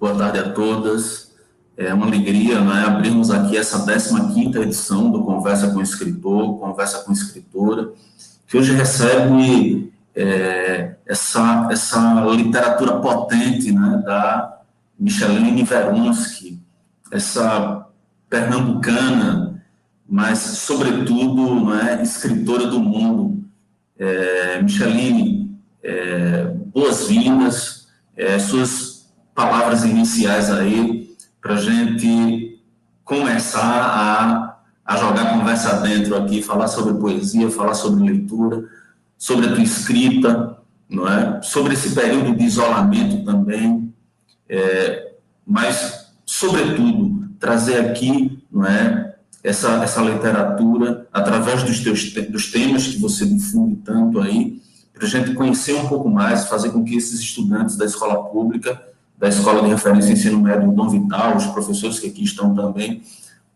boa tarde a todas. É uma alegria, né, abrirmos aqui essa 15ª edição do Conversa com o Escritor, Conversa com Escritora, que hoje recebe essa literatura potente, né, da Micheline Veronsky, essa pernambucana, mas, sobretudo, né, escritora do mundo. Micheline, boas-vindas, suas palavras iniciais aí, para a gente começar a jogar a conversa dentro aqui, falar sobre poesia, falar sobre leitura, sobre a tua escrita, não é? Sobre esse período de isolamento também, mas, sobretudo, trazer aqui, não é, essa literatura através dos temas que você difunde tanto aí, para a gente conhecer um pouco mais, fazer com que esses estudantes da escola pública, da Escola de Referência Ensino Médio Dom Vital, os professores que aqui estão também,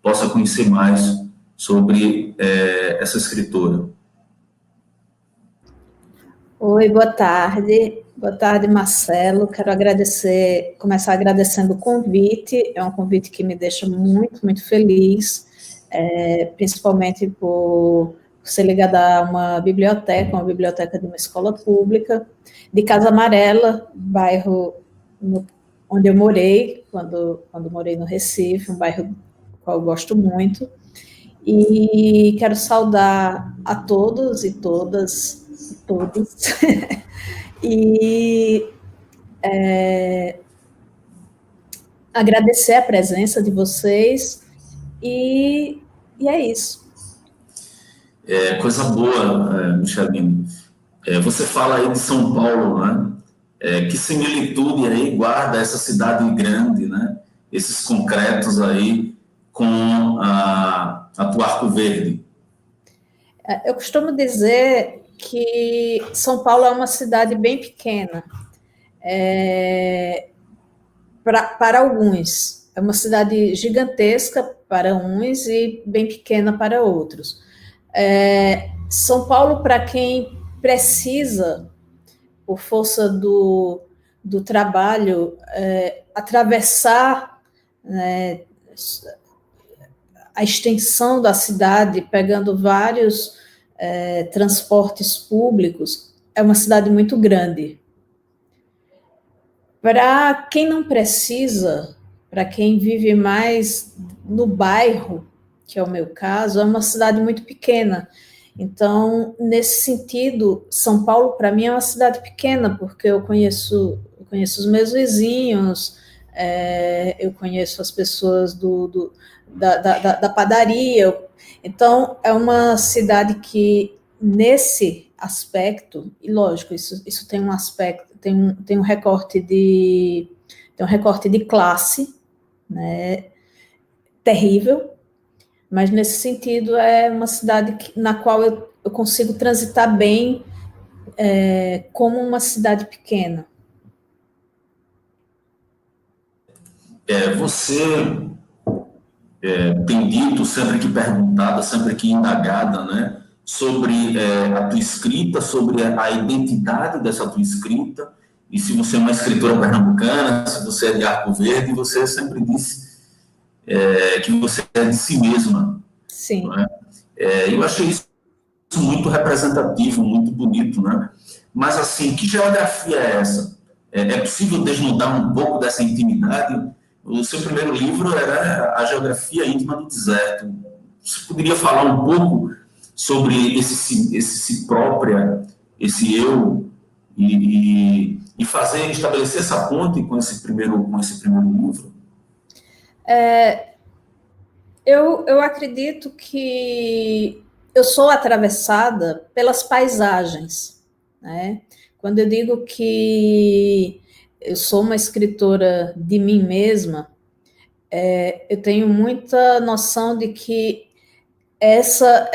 possam conhecer mais sobre essa escritora. Oi, boa tarde. Boa tarde, Marcelo. Quero começar agradecendo o convite. É um convite que me deixa muito, muito feliz, principalmente por ser ligada a uma biblioteca de uma escola pública, de Casa Amarela, bairro onde eu morei, quando morei no Recife, um bairro qual eu gosto muito. E quero saudar a todos e todas, todos, e agradecer a presença de vocês, e é isso. Coisa boa, Micheline. Você fala aí de São Paulo, né? Que similitude aí guarda essa cidade grande, né? Esses concretos aí com a tua Arco Verde. Eu costumo dizer que São Paulo é uma cidade bem pequena, para alguns. É uma cidade gigantesca para uns e bem pequena para outros. São Paulo, para quem precisa, por força do trabalho, atravessar, né, a extensão da cidade, pegando vários transportes públicos, é uma cidade muito grande. Para quem não precisa, para quem vive mais no bairro, que é o meu caso, é uma cidade muito pequena. Então, nesse sentido, São Paulo, para mim, é uma cidade pequena, porque eu conheço os meus vizinhos, eu conheço as pessoas da padaria. Então, é uma cidade que, nesse aspecto, e lógico, isso tem um aspecto, tem um recorte de classe, né, terrível, mas nesse sentido é uma cidade na qual eu consigo transitar bem, como uma cidade pequena. Você tem dito, sempre que perguntada, sempre que indagada, né, sobre a tua escrita, sobre a identidade dessa tua escrita, e se você é uma escritora pernambucana, se você é de Arco Verde, você sempre disse que você é de si mesma. Sim. Não é? Eu achei isso muito representativo, muito bonito, né? Mas, assim, que geografia é essa? É possível desnudar um pouco dessa intimidade? O seu primeiro livro era A Geografia Íntima do Deserto. Você poderia falar um pouco sobre esse si própria, esse eu, e estabelecer essa ponte com esse primeiro livro? Eu acredito que eu sou atravessada pelas paisagens, né? Quando eu digo que eu sou uma escritora de mim mesma, eu tenho muita noção de que essa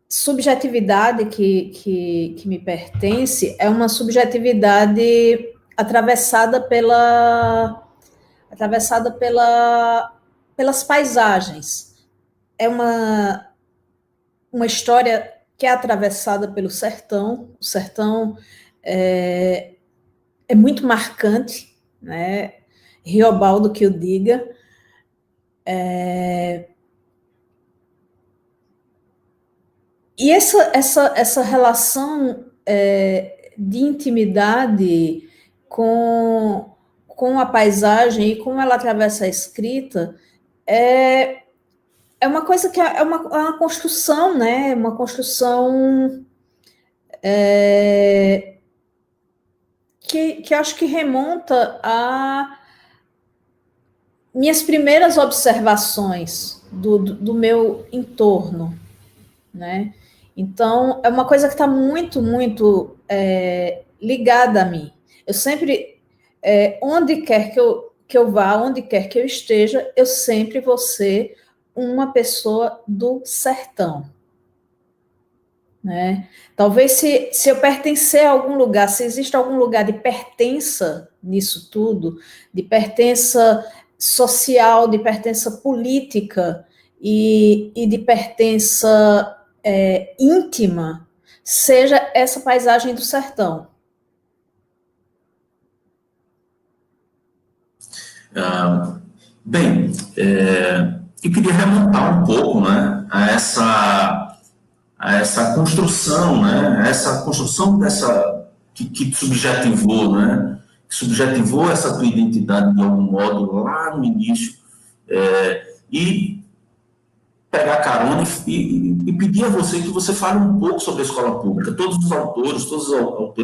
subjetividade que me pertence é uma subjetividade atravessada pelas paisagens. É uma história que é atravessada pelo sertão. O sertão é muito marcante né? Riobaldo que o diga. E essa relação de intimidade com a paisagem e como ela atravessa a escrita é uma coisa que é uma construção, né? Uma construção que acho que remonta a minhas primeiras observações do meu entorno, né? Então, é uma coisa que está muito, muito ligada a mim. Eu sempre, onde quer que eu vá, onde quer que eu esteja, eu sempre vou ser uma pessoa do sertão, né? Talvez se eu pertencer a algum lugar, se existe algum lugar de pertença nisso tudo, de pertença social, de pertença política e de pertença íntima, seja essa paisagem do sertão. Bem, eu queria remontar um pouco, né, a essa construção, né, essa construção que subjetivou, né, que subjetivou essa tua identidade de algum modo lá no início, e pegar carona e pedir a você que você fale um pouco sobre a escola pública. Todos os autores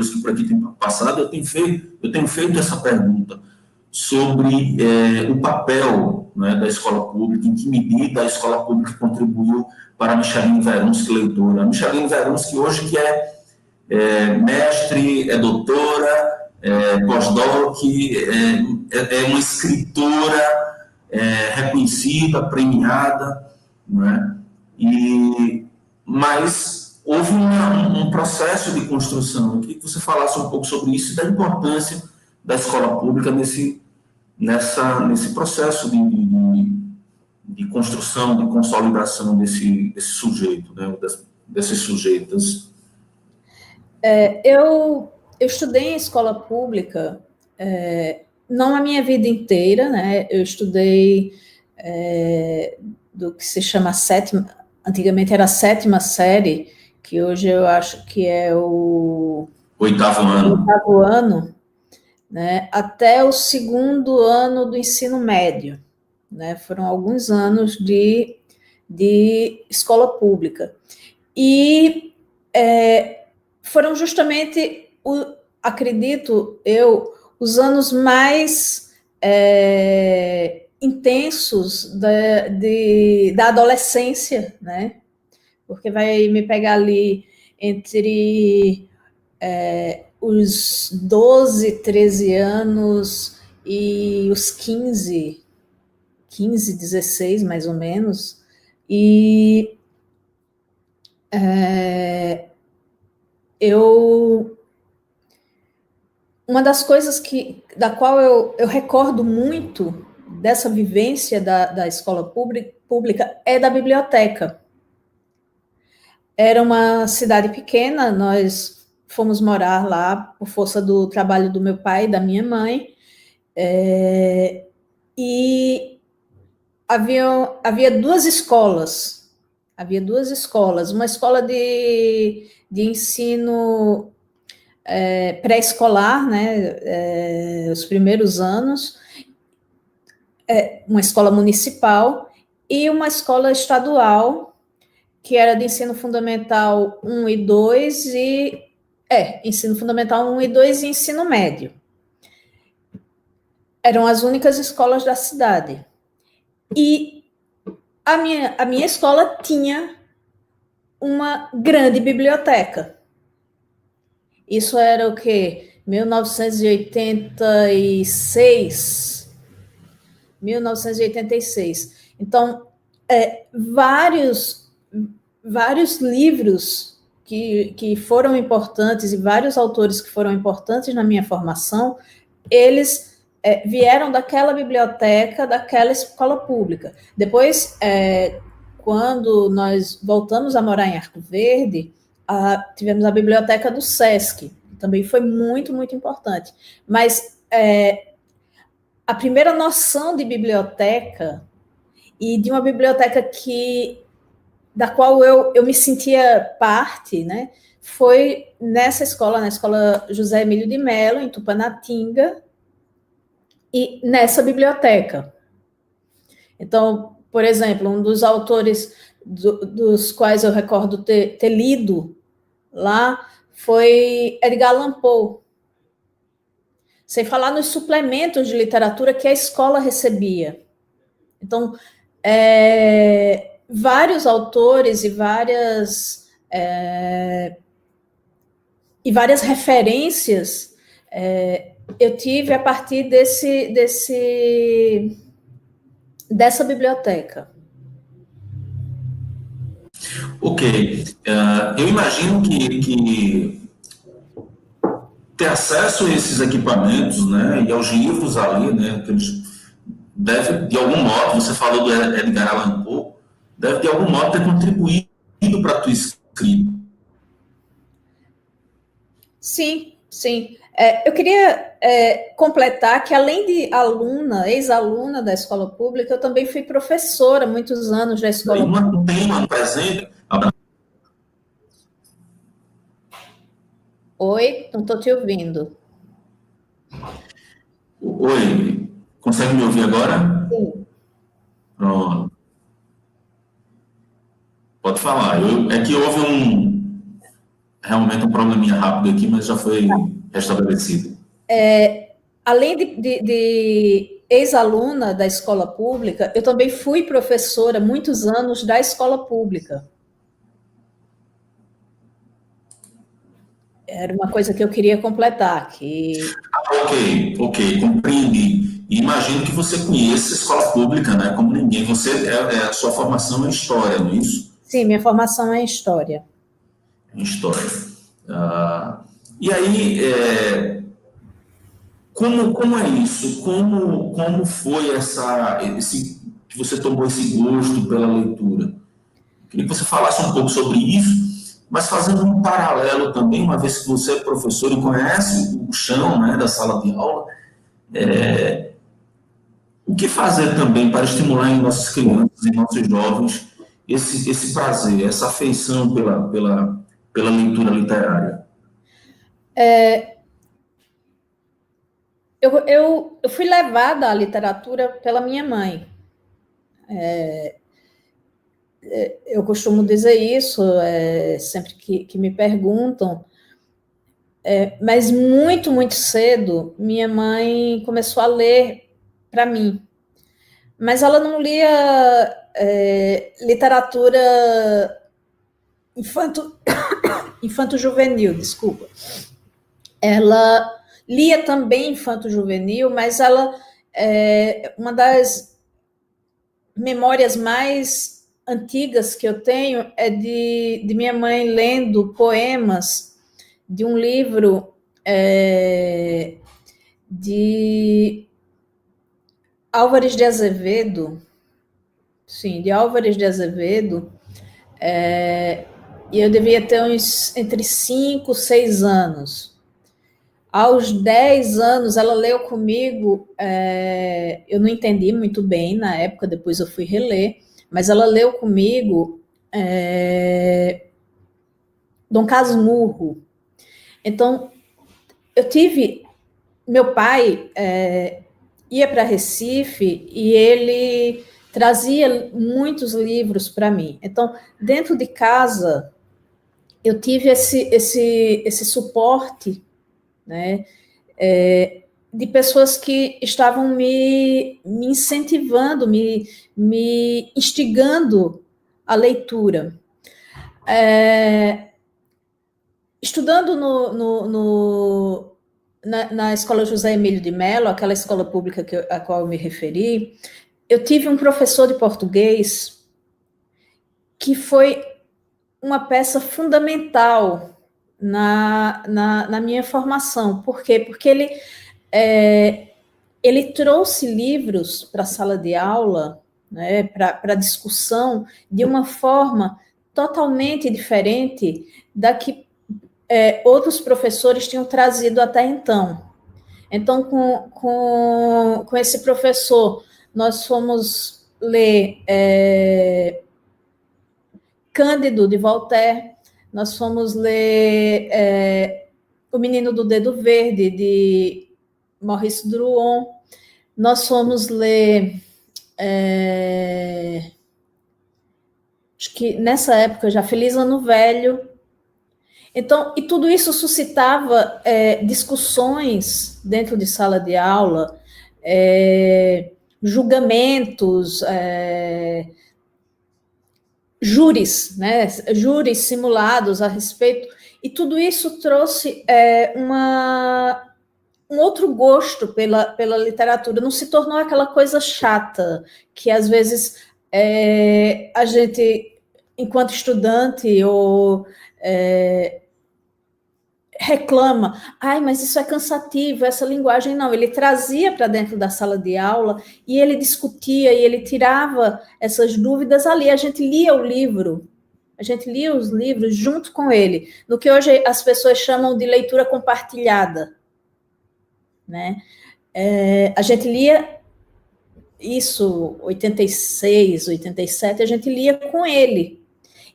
que por aqui têm passado, eu tenho feito essa pergunta sobre o papel, né, da escola pública, em que medida a escola pública contribuiu para a Micheline Verunsky, leitora. A Micheline Verunsky hoje que é mestre, é doutora, pós-doc, é uma escritora reconhecida, premiada, né? Mas houve um processo de construção. Eu queria que você falasse um pouco sobre isso e da importância da escola pública nesse processo de construção, de consolidação desse sujeito, né? Desses sujeitos. Eu estudei em escola pública, não a minha vida inteira, né? Eu estudei do que se chama antigamente era a 7ª série, que hoje eu acho que é o 8º ano, né, até o 2º ano do ensino médio, né? Foram alguns anos de escola pública. E foram justamente, acredito eu, os anos mais intensos da adolescência, né? Porque vai me pegar ali entre os 12, 13 anos e os 15, 16 mais ou menos, e uma das coisas da qual eu recordo muito dessa vivência da escola pública é da biblioteca. Era uma cidade pequena, nós fomos morar lá por força do trabalho do meu pai e da minha mãe, e havia duas escolas, uma escola de ensino pré-escolar, né, os primeiros anos, uma escola municipal e uma escola estadual, que era de ensino fundamental 1 e 2 ensino fundamental 1 e 2 e ensino médio. Eram as únicas escolas da cidade. E a minha escola tinha uma grande biblioteca. Isso era o quê? 1986. Então, vários livros que foram importantes e vários autores que foram importantes na minha formação, eles vieram daquela biblioteca, daquela escola pública. Depois, quando nós voltamos a morar em Arco Verde, tivemos a biblioteca do SESC, que também foi muito, muito importante. Mas a primeira noção de biblioteca, e de uma biblioteca da qual eu me sentia parte, né, foi nessa escola, na Escola José Emílio de Mello, em Tupanatinga, e nessa biblioteca. Então, por exemplo, um dos autores dos quais eu recordo ter lido lá foi Edgar Allan Poe. Sem falar nos suplementos de literatura que a escola recebia. Então, vários autores e várias referências eu tive a partir dessa biblioteca. Ok. Eu imagino que ter acesso a esses equipamentos, né, e aos livros ali, né, que eles deve, de algum modo, você falou do Edgar Allan Poe, deve de algum modo ter contribuído para a tua escrita. Sim, sim. Eu queria completar que, além de ex-aluna da escola pública, eu também fui professora muitos anos da escola pública. Um tema presente. Oi, não estou te ouvindo. Oi, consegue me ouvir agora? Sim. Pronto. Pode falar. É que houve realmente um probleminha rápido aqui, mas já foi restabelecido. Além de ex-aluna da escola pública, eu também fui professora muitos anos da escola pública. Era uma coisa que eu queria completar. Ok, compreendi. E imagino que você conheça a escola pública, né? Como ninguém. A sua formação é história, não é isso? Sim, minha formação é em história. História. E aí, como é isso? Como foi que você tomou esse gosto pela leitura? Queria que você falasse um pouco sobre isso, mas fazendo um paralelo também, uma vez que você é professor e conhece o chão, né, da sala de aula, o que fazer também para estimular em nossas crianças e nossos jovens esse prazer, essa afeição pela leitura literária? Eu fui levada à literatura pela minha mãe. Eu costumo dizer isso sempre que me perguntam, mas muito, muito cedo, minha mãe começou a ler para mim. Mas ela não lia literatura infanto-juvenil, desculpa. Ela lia também infanto-juvenil, mas uma das memórias mais antigas que eu tenho é de minha mãe lendo poemas de um livro de Álvares de Azevedo, sim, de Álvares de Azevedo, e eu devia ter entre 5 e 6 anos. Aos 10 anos, ela leu comigo, eu não entendi muito bem na época, depois eu fui reler, mas ela leu comigo Dom Casmurro. Então, meu pai ia para Recife e ele trazia muitos livros para mim. Então, dentro de casa, eu tive esse suporte, né, de pessoas que estavam me incentivando, me instigando à leitura. Estudando na Escola José Emílio de Mello, aquela escola pública a qual eu me referi, eu tive um professor de português que foi uma peça fundamental na minha formação. Por quê? Porque ele trouxe livros para a sala de aula, né, para discussão, de uma forma totalmente diferente da que outros professores tinham trazido até então. Então, com esse professor, nós fomos ler Cândido, de Voltaire, nós fomos ler O Menino do Dedo Verde, de Maurice Druon, nós fomos ler... acho que nessa época já Feliz Ano Velho. Então, e tudo isso suscitava discussões dentro de sala de aula, julgamentos, júris, né? Júris simulados a respeito, e tudo isso trouxe um outro gosto pela literatura, não se tornou aquela coisa chata que às vezes a gente, enquanto estudante, ou reclama, mas isso é cansativo, essa linguagem não. Ele trazia para dentro da sala de aula e ele discutia e ele tirava essas dúvidas ali. A gente lia o livro, a gente lia os livros junto com ele, no que hoje as pessoas chamam de leitura compartilhada, né? A gente lia isso, 86, 87, a gente lia com ele.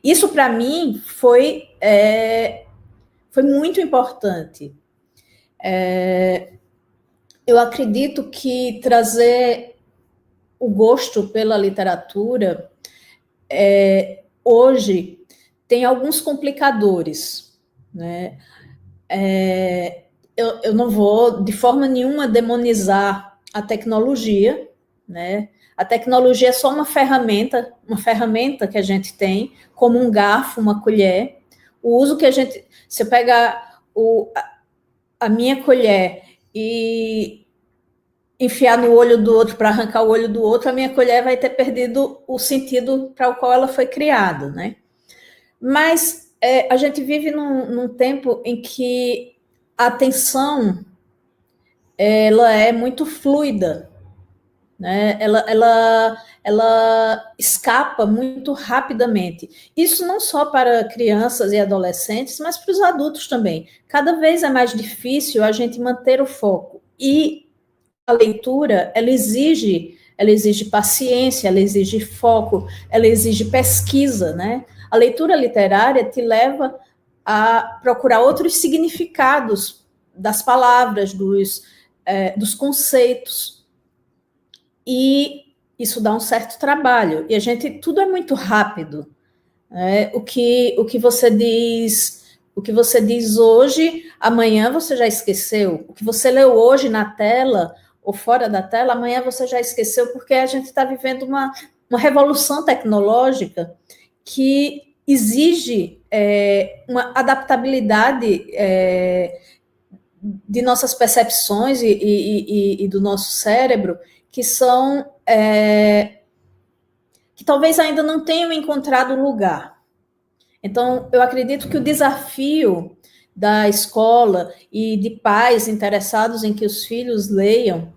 Isso, para mim, foi muito importante. Eu acredito que trazer o gosto pela literatura, hoje, tem alguns complicadores, né? Eu não vou, de forma nenhuma, demonizar a tecnologia, né? A tecnologia é só uma ferramenta que a gente tem, como um garfo, uma colher. O uso que a gente... Se eu pegar a minha colher e enfiar no olho do outro para arrancar o olho do outro, a minha colher vai ter perdido o sentido para o qual ela foi criada, né? Mas a gente vive num tempo em que a atenção ela é muito fluida, né? Ela escapa muito rapidamente. Isso não só para crianças e adolescentes, mas para os adultos também. Cada vez é mais difícil a gente manter o foco. E a leitura, ela exige paciência, ela exige foco, ela exige pesquisa, né? A leitura literária te leva a procurar outros significados das palavras, dos conceitos. E isso dá um certo trabalho. E tudo é muito rápido. O que você diz hoje, amanhã você já esqueceu. O que você leu hoje na tela ou fora da tela, amanhã você já esqueceu, porque a gente está vivendo uma revolução tecnológica que exige uma adaptabilidade de nossas percepções e do nosso cérebro, que são que talvez ainda não tenham encontrado lugar. Então, eu acredito que o desafio da escola e de pais interessados em que os filhos leiam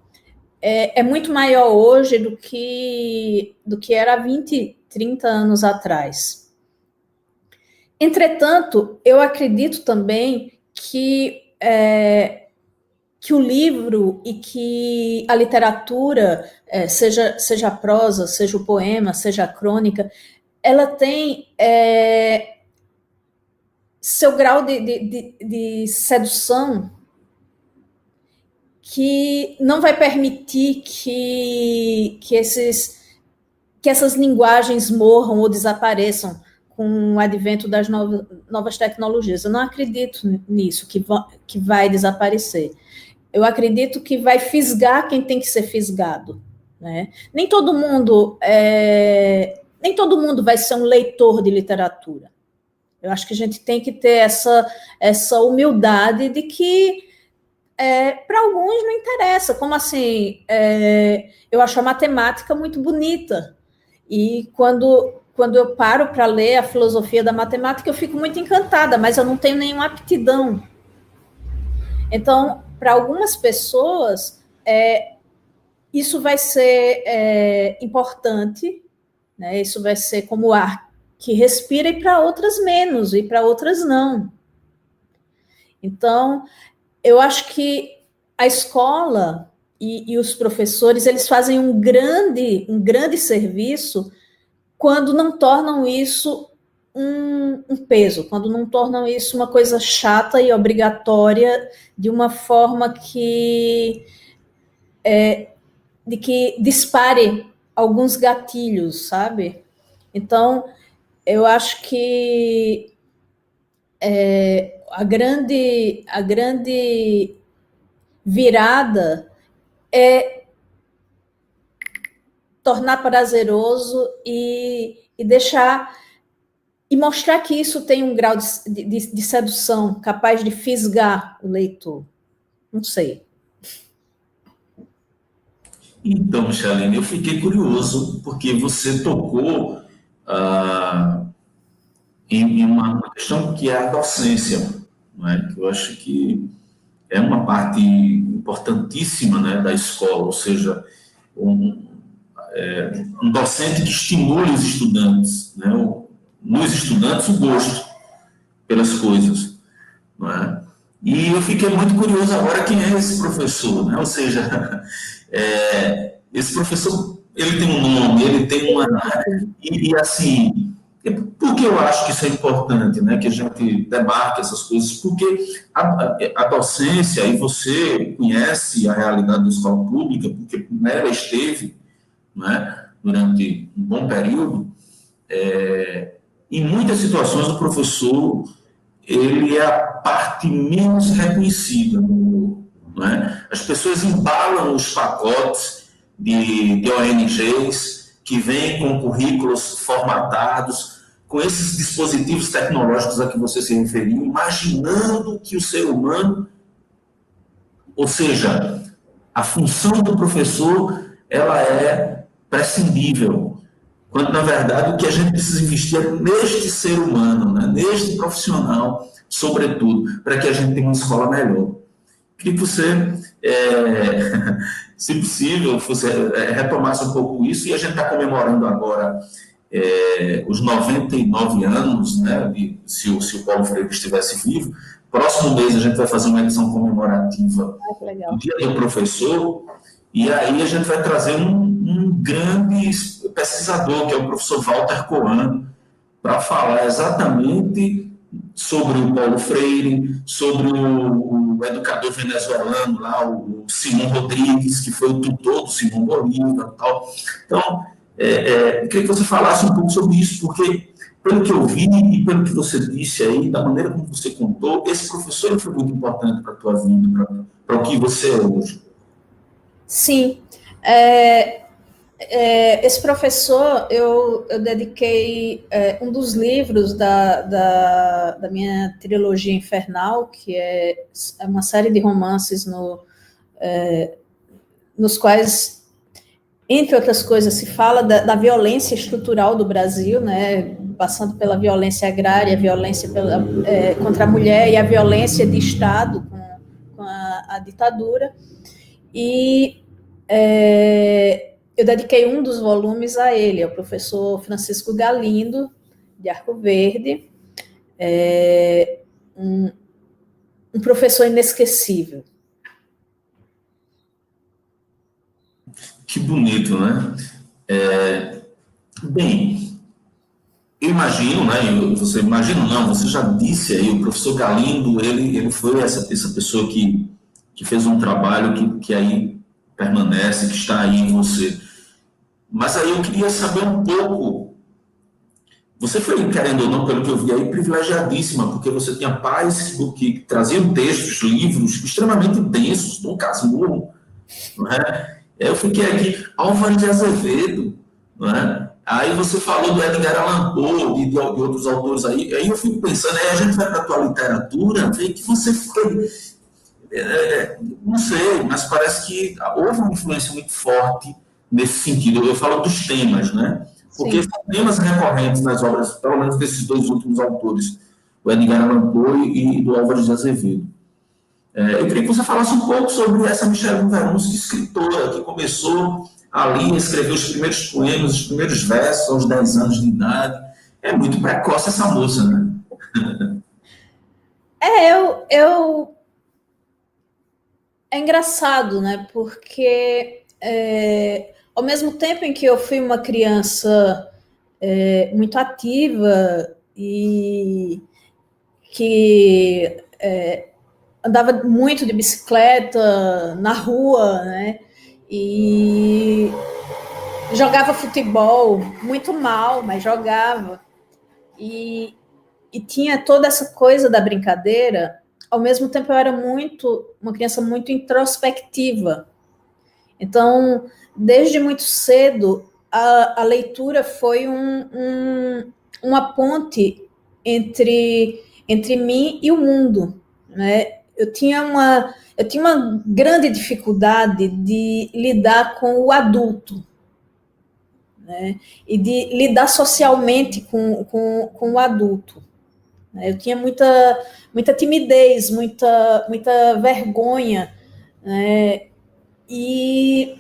é muito maior hoje do que era 20, 30 anos atrás. Entretanto, eu acredito também que o livro e que a literatura, seja a prosa, seja o poema, seja a crônica, ela tem seu grau de sedução que não vai permitir que essas linguagens morram ou desapareçam com o advento das novas tecnologias. Eu não acredito nisso, que vai desaparecer. Eu acredito que vai fisgar quem tem que ser fisgado, né? Nem todo mundo vai ser um leitor de literatura. Eu acho que a gente tem que ter essa humildade de que para alguns não interessa. Como assim? Eu acho a matemática muito bonita. E quando eu paro para ler a filosofia da matemática, eu fico muito encantada, mas eu não tenho nenhuma aptidão. Então, para algumas pessoas, isso vai ser importante, né? Isso vai ser como o ar que respira, e para outras menos, e para outras não. Então, eu acho que a escola e os professores, eles fazem um grande serviço quando não tornam isso um peso, quando não tornam isso uma coisa chata e obrigatória de uma forma de que dispare alguns gatilhos, sabe? Então, eu acho que a grande virada é tornar prazeroso e deixar e mostrar que isso tem um grau de sedução capaz de fisgar o leitor. Não sei. Então, Micheline, eu fiquei curioso, porque você tocou em uma questão que é a docência, não é? Que eu acho que é uma parte importantíssima, né, da escola, ou seja, um docente que estimule os estudantes, né, nos estudantes, o gosto pelas coisas, não é? E eu fiquei muito curioso agora quem é esse professor, né? Ou seja, esse professor, ele tem um nome, ele tem uma... E assim, por que eu acho que isso é importante, né? Que a gente demarque essas coisas? Porque a docência, e você conhece a realidade da escola pública, porque nela esteve, né, durante um bom período, em muitas situações o professor ele é a parte menos reconhecida, não é? As pessoas embalam os pacotes de ONGs que vêm com currículos formatados, com esses dispositivos tecnológicos a que você se referiu, imaginando que o ser humano, ou seja, a função do professor, ela é prescindível, quando, na verdade, o que a gente precisa investir é neste ser humano, né? Neste profissional, sobretudo, para que a gente tenha uma escola melhor. Queria que você, se possível, retomasse um pouco isso, e a gente está comemorando agora os 99 anos, né, se o Paulo Freire estivesse vivo. Próximo mês a gente vai fazer uma edição comemorativa do Dia do Professor, e aí a gente vai trazer um grande pesquisador, que é o professor Walter Coan, para falar exatamente sobre o Paulo Freire, sobre o educador venezuelano lá, o Simão Rodrigues, que foi o tutor do Simão Bolívar e tal. Então, eu queria que você falasse um pouco sobre isso, porque, pelo que eu vi e pelo que você disse aí, da maneira como você contou, esse professor foi muito importante para a tua vida, para o que você é hoje. Sim. Esse professor, eu dediquei um dos livros da minha trilogia infernal, que é uma série de romances nos quais, entre outras coisas, se fala da violência estrutural do Brasil, né, passando pela violência agrária, a violência contra a mulher e a violência de Estado com a ditadura. E eu dediquei um dos volumes a ele, ao professor Francisco Galindo, de Arco Verde, um professor inesquecível. Que bonito, né? Bem, eu imagino, né? Você imagina, não, você já disse aí, o professor Galindo, ele foi essa pessoa que fez um trabalho que aí permanece, que está aí em você. Mas aí eu queria saber um pouco. Você foi, querendo ou não, pelo que eu vi aí, privilegiadíssima, porque você tinha pais que traziam textos, livros extremamente densos, Dom Casmurro, não é? Eu fiquei aqui, Álvares de Azevedo, não é? Aí você falou do Edgar Allan Poe e de outros autores aí eu fico pensando, aí a gente vai para a tua literatura, vê que você foi... não sei, mas parece que houve uma influência muito forte nesse sentido. Eu falo dos temas, né? Porque são temas recorrentes nas obras, pelo menos desses dois últimos autores, o Edgar Allan Poe e do Álvares de Azevedo. Eu queria que você falasse um pouco sobre essa Michelle Verons, escritora, que começou ali a escrever os primeiros poemas, os primeiros versos aos 10 anos de idade. É muito precoce essa moça, né? É engraçado, né? Porque ao mesmo tempo em que eu fui uma criança muito ativa e que andava muito de bicicleta na rua, né? E jogava futebol muito mal, mas jogava. E, e tinha toda essa coisa da brincadeira. Ao mesmo tempo, eu era uma criança muito introspectiva. Então, desde muito cedo, a leitura foi uma ponte entre mim e o mundo, né? Eu tinha uma grande dificuldade de lidar com o adulto, né? E de lidar socialmente com o adulto. Eu tinha muita timidez, muita vergonha, né? E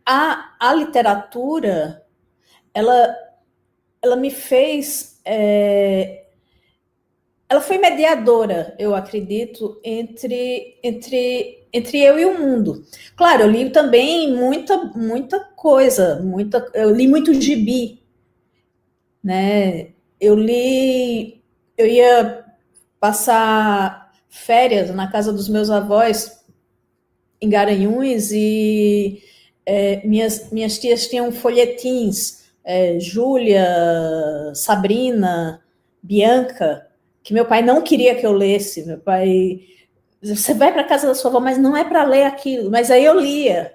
a literatura, ela me fez. Ela foi mediadora, eu acredito, entre eu e o mundo. Claro, eu li também muita coisa, eu li muito gibi, né? Eu ia passar férias na casa dos meus avós em Garanhuns e minhas tias tinham folhetins, Júlia, Sabrina, Bianca, que meu pai não queria que eu lesse. Meu pai, você vai para a casa da sua avó, mas não é para ler aquilo. Mas aí eu lia.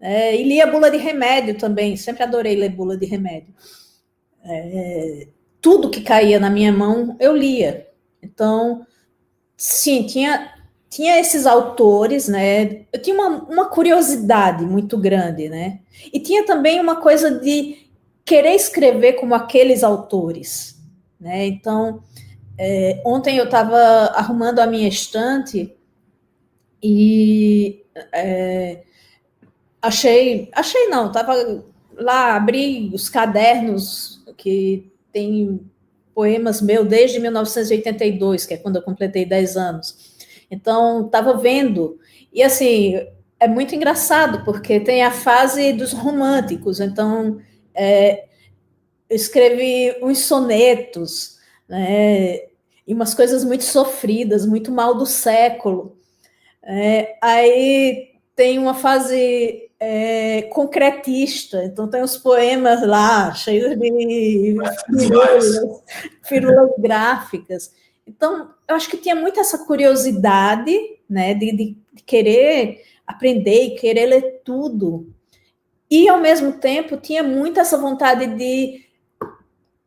E lia bula de remédio também, sempre adorei ler bula de remédio. Tudo que caía na minha mão, eu lia. Então, sim, tinha esses autores, né? Eu tinha uma curiosidade muito grande, né? E tinha também uma coisa de querer escrever como aqueles autores, né? Então, ontem eu estava arrumando a minha estante e achei não, estava lá, abri os cadernos que tem poemas meus desde 1982, que é quando eu completei 10 anos. Então, estava vendo, e assim, é muito engraçado, porque tem a fase dos românticos, então, eu escrevi uns sonetos, né, e umas coisas muito sofridas, muito mal do século. Aí tem uma fase concretista, então tem os poemas lá, cheios de firulas gráficas. Então, eu acho que tinha muito essa curiosidade, né, de querer aprender e querer ler tudo. E, ao mesmo tempo, tinha muito essa vontade de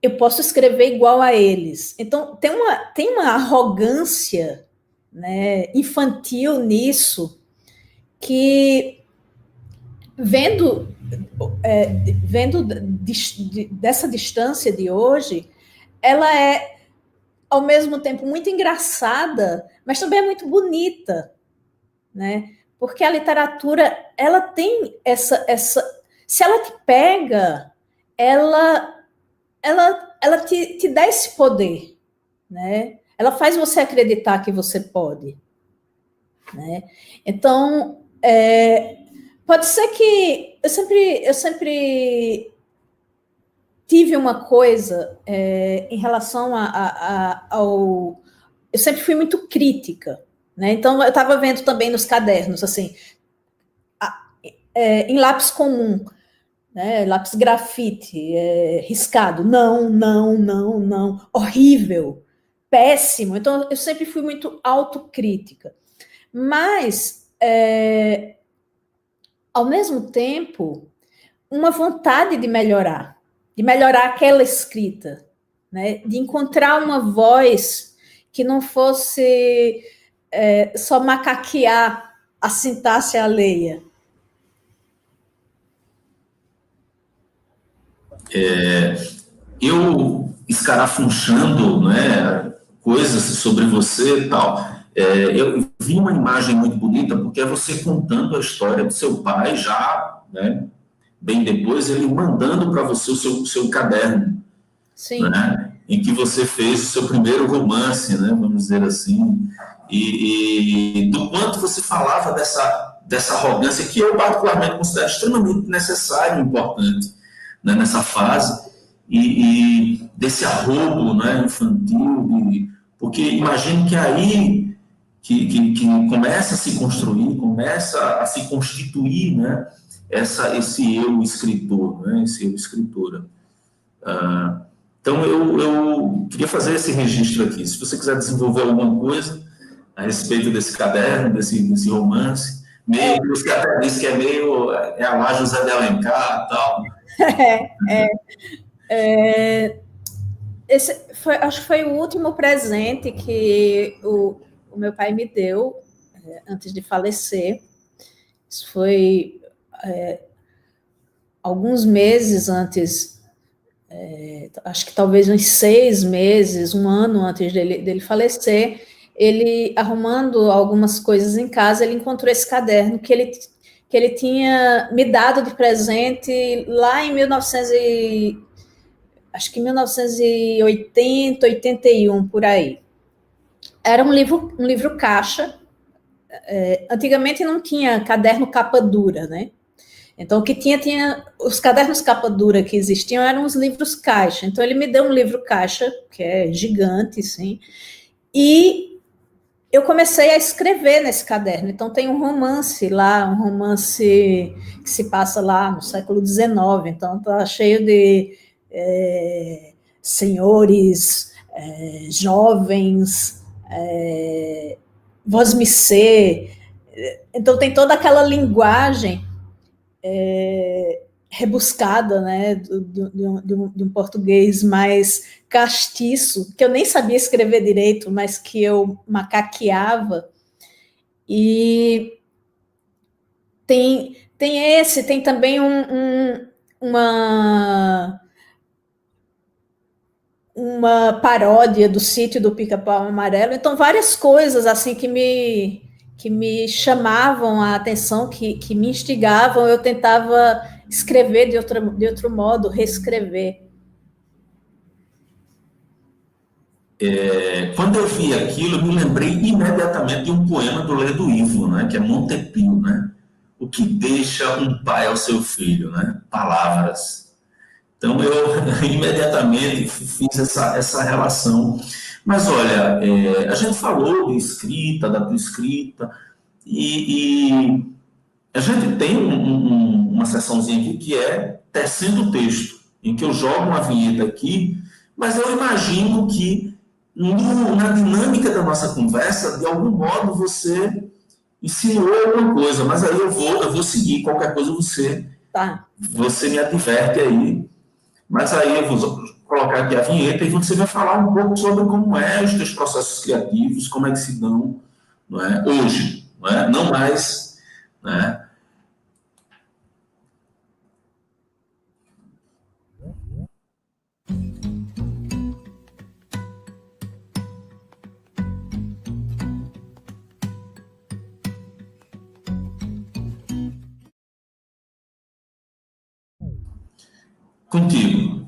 eu posso escrever igual a eles. Então, tem uma arrogância, né, infantil nisso, que vendo dessa distância de hoje, ela é ao mesmo tempo muito engraçada, mas também é muito bonita, né? Porque a literatura, ela tem essa se ela te pega, ela te dá esse poder, né? Ela faz você acreditar que você pode, né? Então, pode ser que eu sempre tive uma coisa em relação ao. Eu sempre fui muito crítica, né? Então, eu estava vendo também nos cadernos, assim, em lápis comum, né? Lápis grafite, riscado, não, não, não, não, horrível, péssimo. Então, eu sempre fui muito autocrítica. Mas, ao mesmo tempo, uma vontade de melhorar aquela escrita, né? De encontrar uma voz que não fosse só macaquear a sintaxe alheia. Eu escarafunchando, né, coisas sobre você e tal, eu vi uma imagem muito bonita, porque é você contando a história do seu pai já, né, bem depois, ele mandando para você o seu caderno. Sim. Né? em que você fez o seu primeiro romance, né, vamos dizer assim, e do quanto você falava dessa arrogância, que eu particularmente considero extremamente necessário e importante, né, nessa fase, e desse arrobo, né, infantil, porque imagino que aí que começa a se construir, começa a se constituir, né, esse eu escritor, né, esse eu escritora. Então, eu queria fazer esse registro aqui. Se você quiser desenvolver alguma coisa a respeito desse caderno, desse romance, meio que você até disse que é meio a lá José de Alencar e tal. Acho que foi o último presente que o meu pai me deu antes de falecer. Isso foi alguns meses antes, acho que talvez uns 6 meses, um ano antes dele falecer. Ele, arrumando algumas coisas em casa, ele encontrou esse caderno que ele tinha me dado de presente lá em 1980, 81, por aí. Era um livro caixa. Antigamente não tinha caderno capa dura, né? Então, o que tinha os cadernos capa dura que existiam eram os livros caixa. Então, ele me deu um livro caixa, que é gigante, sim, e eu comecei a escrever nesse caderno. Então, tem um romance lá, um romance que se passa lá no século XIX. Então, está cheio de senhores, jovens, vosmecê. Então, tem toda aquela linguagem rebuscada, né, de um português mais castiço, que eu nem sabia escrever direito, mas que eu macaqueava. E tem também uma paródia do Sítio do Pica-Pau Amarelo. Então, várias coisas assim que me chamavam a atenção, que me instigavam, eu tentava escrever de outro modo, reescrever. Quando eu vi aquilo, eu me lembrei imediatamente de um poema do Ledo Ivo, né, que é Montepio, né? O que deixa um pai ao seu filho, né? Palavras. Então, eu imediatamente fiz essa relação. Mas, olha, a gente falou de escrita, da tua escrita, e a gente tem uma sessãozinha aqui que é tecendo o texto, em que eu jogo uma vinheta aqui, mas eu imagino que na dinâmica da nossa conversa, de algum modo você insinuou alguma coisa, mas aí eu vou seguir, qualquer coisa você me adverte aí. Mas aí eu vou colocar aqui a vinheta e você vai falar um pouco sobre como é os teus processos criativos, como é que se dão, não é, hoje, não mais, né? Contigo.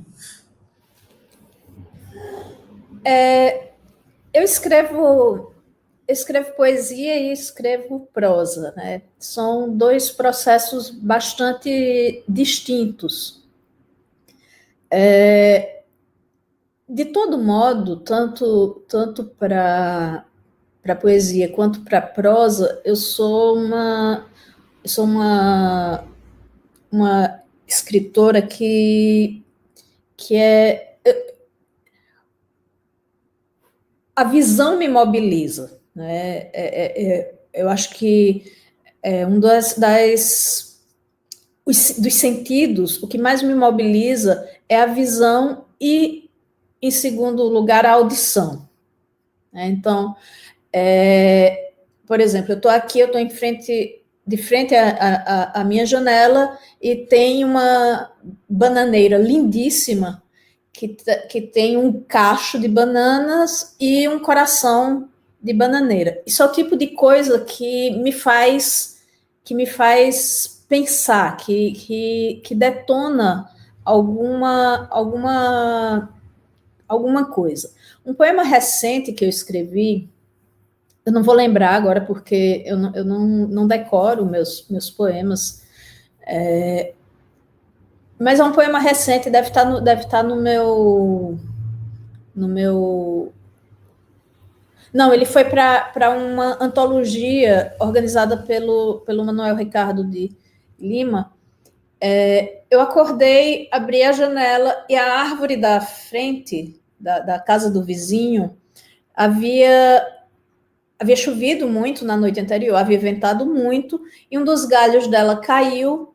Eu escrevo poesia e escrevo prosa, né? São dois processos bastante distintos. De todo modo, tanto para poesia quanto para prosa, eu sou uma escritora que é a visão me mobiliza, né? Eu acho que um dos sentidos, o que mais me mobiliza é a visão e, em segundo lugar, a audição. Então, por exemplo, eu estou aqui, eu estou de frente à minha janela e tem uma bananeira lindíssima que tem um cacho de bananas e um coração de bananeira. Isso é o tipo de coisa que me faz pensar, que detona alguma alguma coisa. Um poema recente que eu escrevi, eu não vou lembrar agora porque eu não decoro meus poemas, mas é um poema recente, deve estar no meu. Não, ele foi para uma antologia organizada pelo Manuel Ricardo de Lima. Eu acordei, abri a janela e a árvore da frente da casa do vizinho havia chovido muito na noite anterior, havia ventado muito, e um dos galhos dela caiu,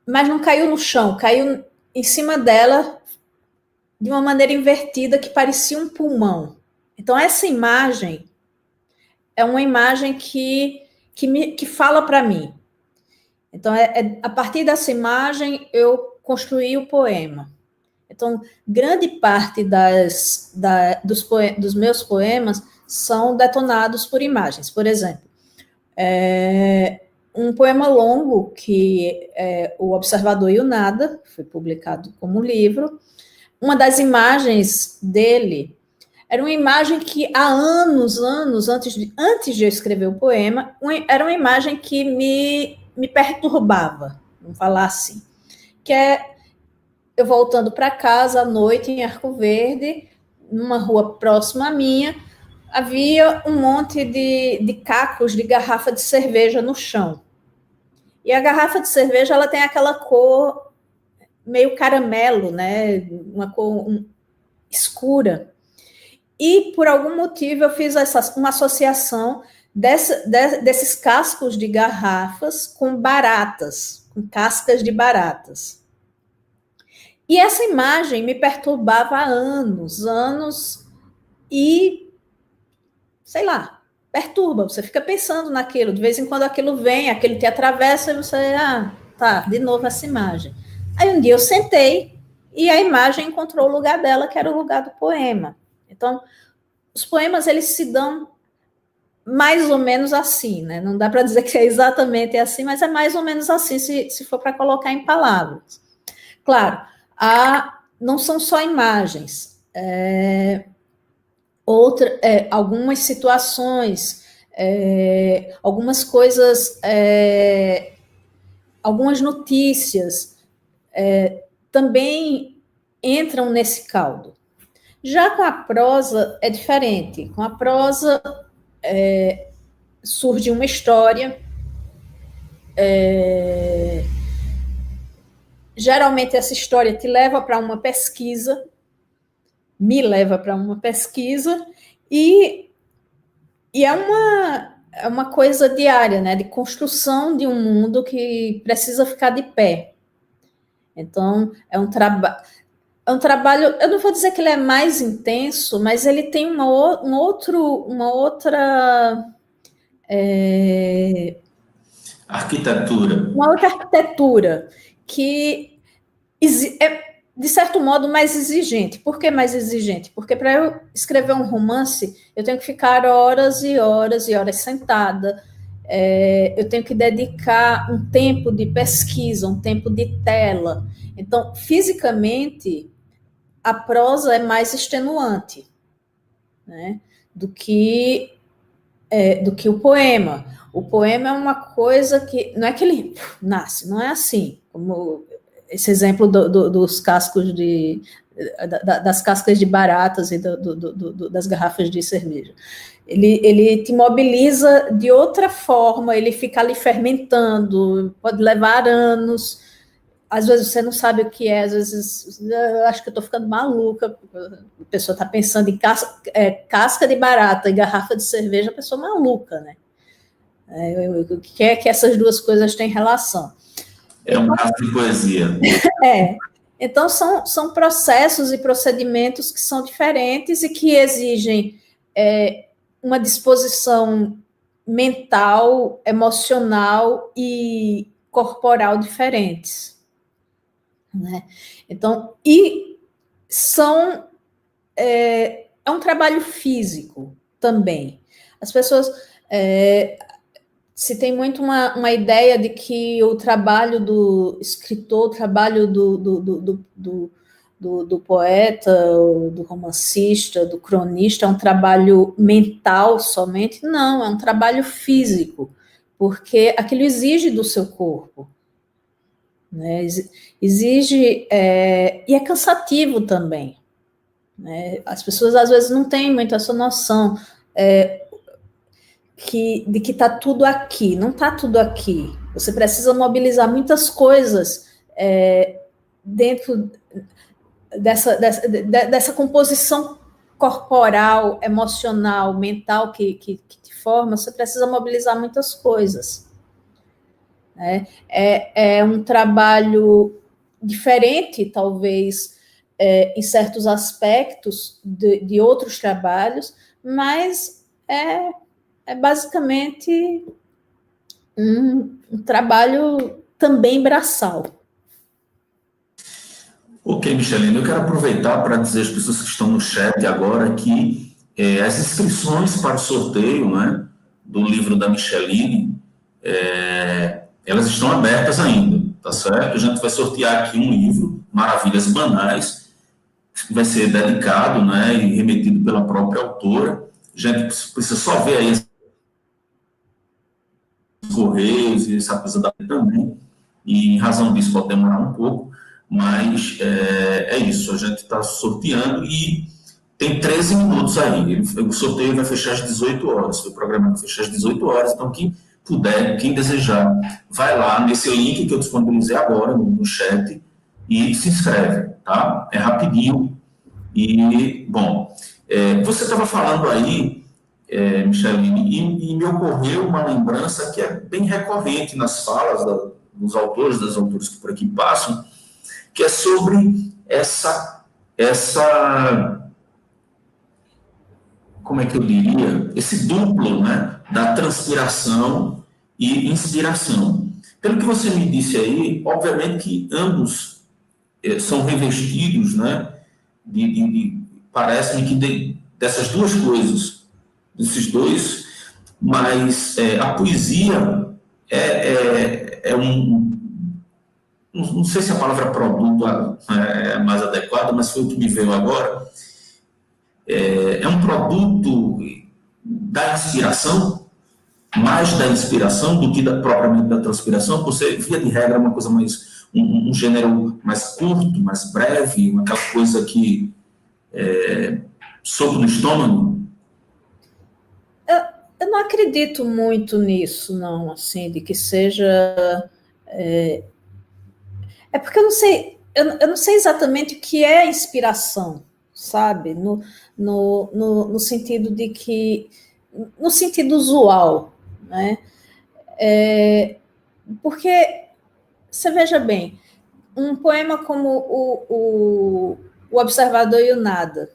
mas não caiu no chão, caiu em cima dela de uma maneira invertida que parecia um pulmão. Então, essa imagem é uma imagem que fala para mim. Então, a partir dessa imagem, eu construí o poema. Então, grande parte dos meus poemas são detonados por imagens. Por exemplo, um poema longo que é O Observador e o Nada, foi publicado como livro. Uma das imagens dele era uma imagem que há anos antes de eu escrever o poema, era uma imagem que me perturbava, vamos falar assim, que é eu voltando para casa à noite em Arco Verde, numa rua próxima à minha, havia um monte de cacos de garrafa de cerveja no chão. E a garrafa de cerveja ela tem aquela cor meio caramelo, né? Uma cor escura. E, por algum motivo, eu fiz uma associação desses cascos de garrafas com baratas, com cascas de baratas. E essa imagem me perturbava há anos, e, sei lá, perturba, você fica pensando naquilo, de vez em quando aquilo vem, aquilo te atravessa, e você, tá, de novo essa imagem. Aí um dia eu sentei, e a imagem encontrou o lugar dela, que era o lugar do poema. Então, os poemas, eles se dão mais ou menos assim, né? Não dá para dizer que é exatamente assim, mas é mais ou menos assim, se for para colocar em palavras. Claro, não são só imagens, algumas situações, algumas coisas, algumas notícias também entram nesse caldo. Já com a prosa é diferente. Com a prosa surge uma história. Geralmente essa história te leva para uma pesquisa, me leva para uma pesquisa, e é uma coisa diária, né? De construção de um mundo que precisa ficar de pé. Então, é um trabalho, eu não vou dizer que ele é mais intenso, mas ele tem uma outra arquitetura. Uma outra arquitetura que é, de certo modo, mais exigente. Por que mais exigente? Porque para eu escrever um romance, eu tenho que ficar horas e horas e horas sentada, eu tenho que dedicar um tempo de pesquisa, um tempo de tela. Então, fisicamente, a prosa é mais extenuante, né, do que o poema. O poema é uma coisa que não é que ele nasce, não é assim, como esse exemplo dos cascos das cascas de baratas e das garrafas de cerveja. Ele te mobiliza de outra forma, ele fica ali fermentando, pode levar anos. Às vezes você não sabe o que é, às vezes eu acho que eu estou ficando maluca, a pessoa está pensando em casca de barata e garrafa de cerveja, a pessoa maluca, né? O que é que essas duas coisas têm relação? É um caso de poesia. Então, são processos e procedimentos que são diferentes e que exigem uma disposição mental, emocional e corporal diferentes. Né? Então, é um trabalho físico também. As pessoas se tem muito uma ideia de que o trabalho do escritor, o trabalho do poeta, do romancista, do cronista, é um trabalho mental somente? Não, é um trabalho físico, porque aquilo exige do seu corpo, né? Exige, e é cansativo também, né? As pessoas às vezes não têm muito essa noção de que está tudo aqui. Não está tudo aqui. Você precisa mobilizar muitas coisas dentro dessa composição corporal, emocional, mental que te forma. Você precisa mobilizar muitas coisas. É um trabalho diferente, talvez, em certos aspectos de outros trabalhos, mas é basicamente um trabalho também braçal. Ok, Michelina, eu quero aproveitar para dizer às pessoas que estão no chat agora que as inscrições para o sorteio, né, do livro da Micheline, elas estão abertas ainda, tá certo? A gente vai sortear aqui um livro, Maravilhas Banais, que vai ser dedicado, né, e remetido pela própria autora. A gente precisa só ver aí os correios e essa coisa da também, e em razão disso pode demorar um pouco, mas é isso, a gente está sorteando e tem 13 minutos aí. O sorteio vai fechar às 18 horas, foi programado para fechar às 18 horas, então quem puder, quem desejar, vai lá nesse link que eu disponibilizei agora no chat e se inscreve, tá? É rapidinho. E, bom, você estava falando aí, Micheline, e me ocorreu uma lembrança que é bem recorrente nas falas dos autores, das autoras que por aqui passam, que é sobre essa como é que eu diria, esse duplo, né, da transpiração e inspiração. Pelo que você me disse aí, obviamente que ambos são revestidos, né, parece-me que dessas duas coisas, desses dois, mas a poesia é um, não sei se a palavra produto é mais adequada, mas foi o que me veio agora. É um produto da inspiração, mais da inspiração do que propriamente da transpiração, por ser, via de regra, uma coisa mais, um gênero mais curto, mais breve, aquela coisa que soco no estômago. Eu não acredito muito nisso, não, assim, de que seja... É porque eu não sei, eu não sei exatamente o que é inspiração, sabe? No sentido de que... No sentido usual, né? Porque, você veja bem, um poema como o Observador e o Nada,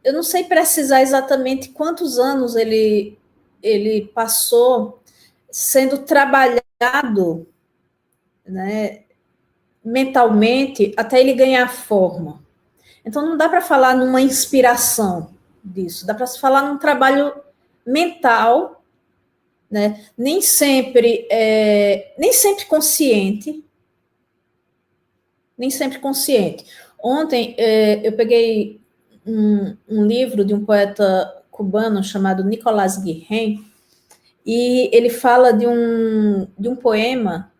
eu não sei precisar exatamente quantos anos ele passou sendo trabalhado, né, mentalmente até ele ganhar forma. Então não dá para falar numa inspiração disso, dá para se falar num trabalho mental, né? Nem sempre consciente, nem sempre consciente. Ontem eu peguei um livro de um poeta cubano chamado Nicolás Guillen, e ele fala de um poema,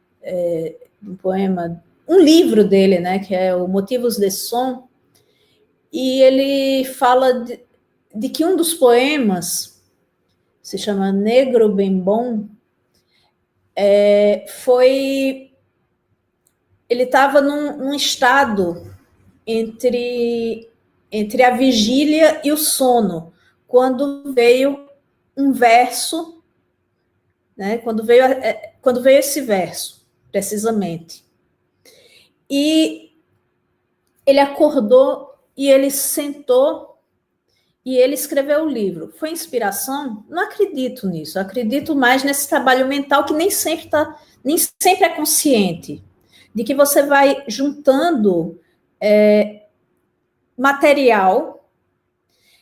um livro dele, né, que é o Motivos de Som, e ele fala de que um dos poemas se chama Negro Bem Bom, ele estava num estado entre a vigília e o sono, quando veio um verso, né? Quando veio esse verso, precisamente. E ele acordou e ele sentou e ele escreveu o livro. Foi inspiração? Não acredito nisso. Eu acredito mais nesse trabalho mental que nem sempre é consciente, de que você vai juntando material,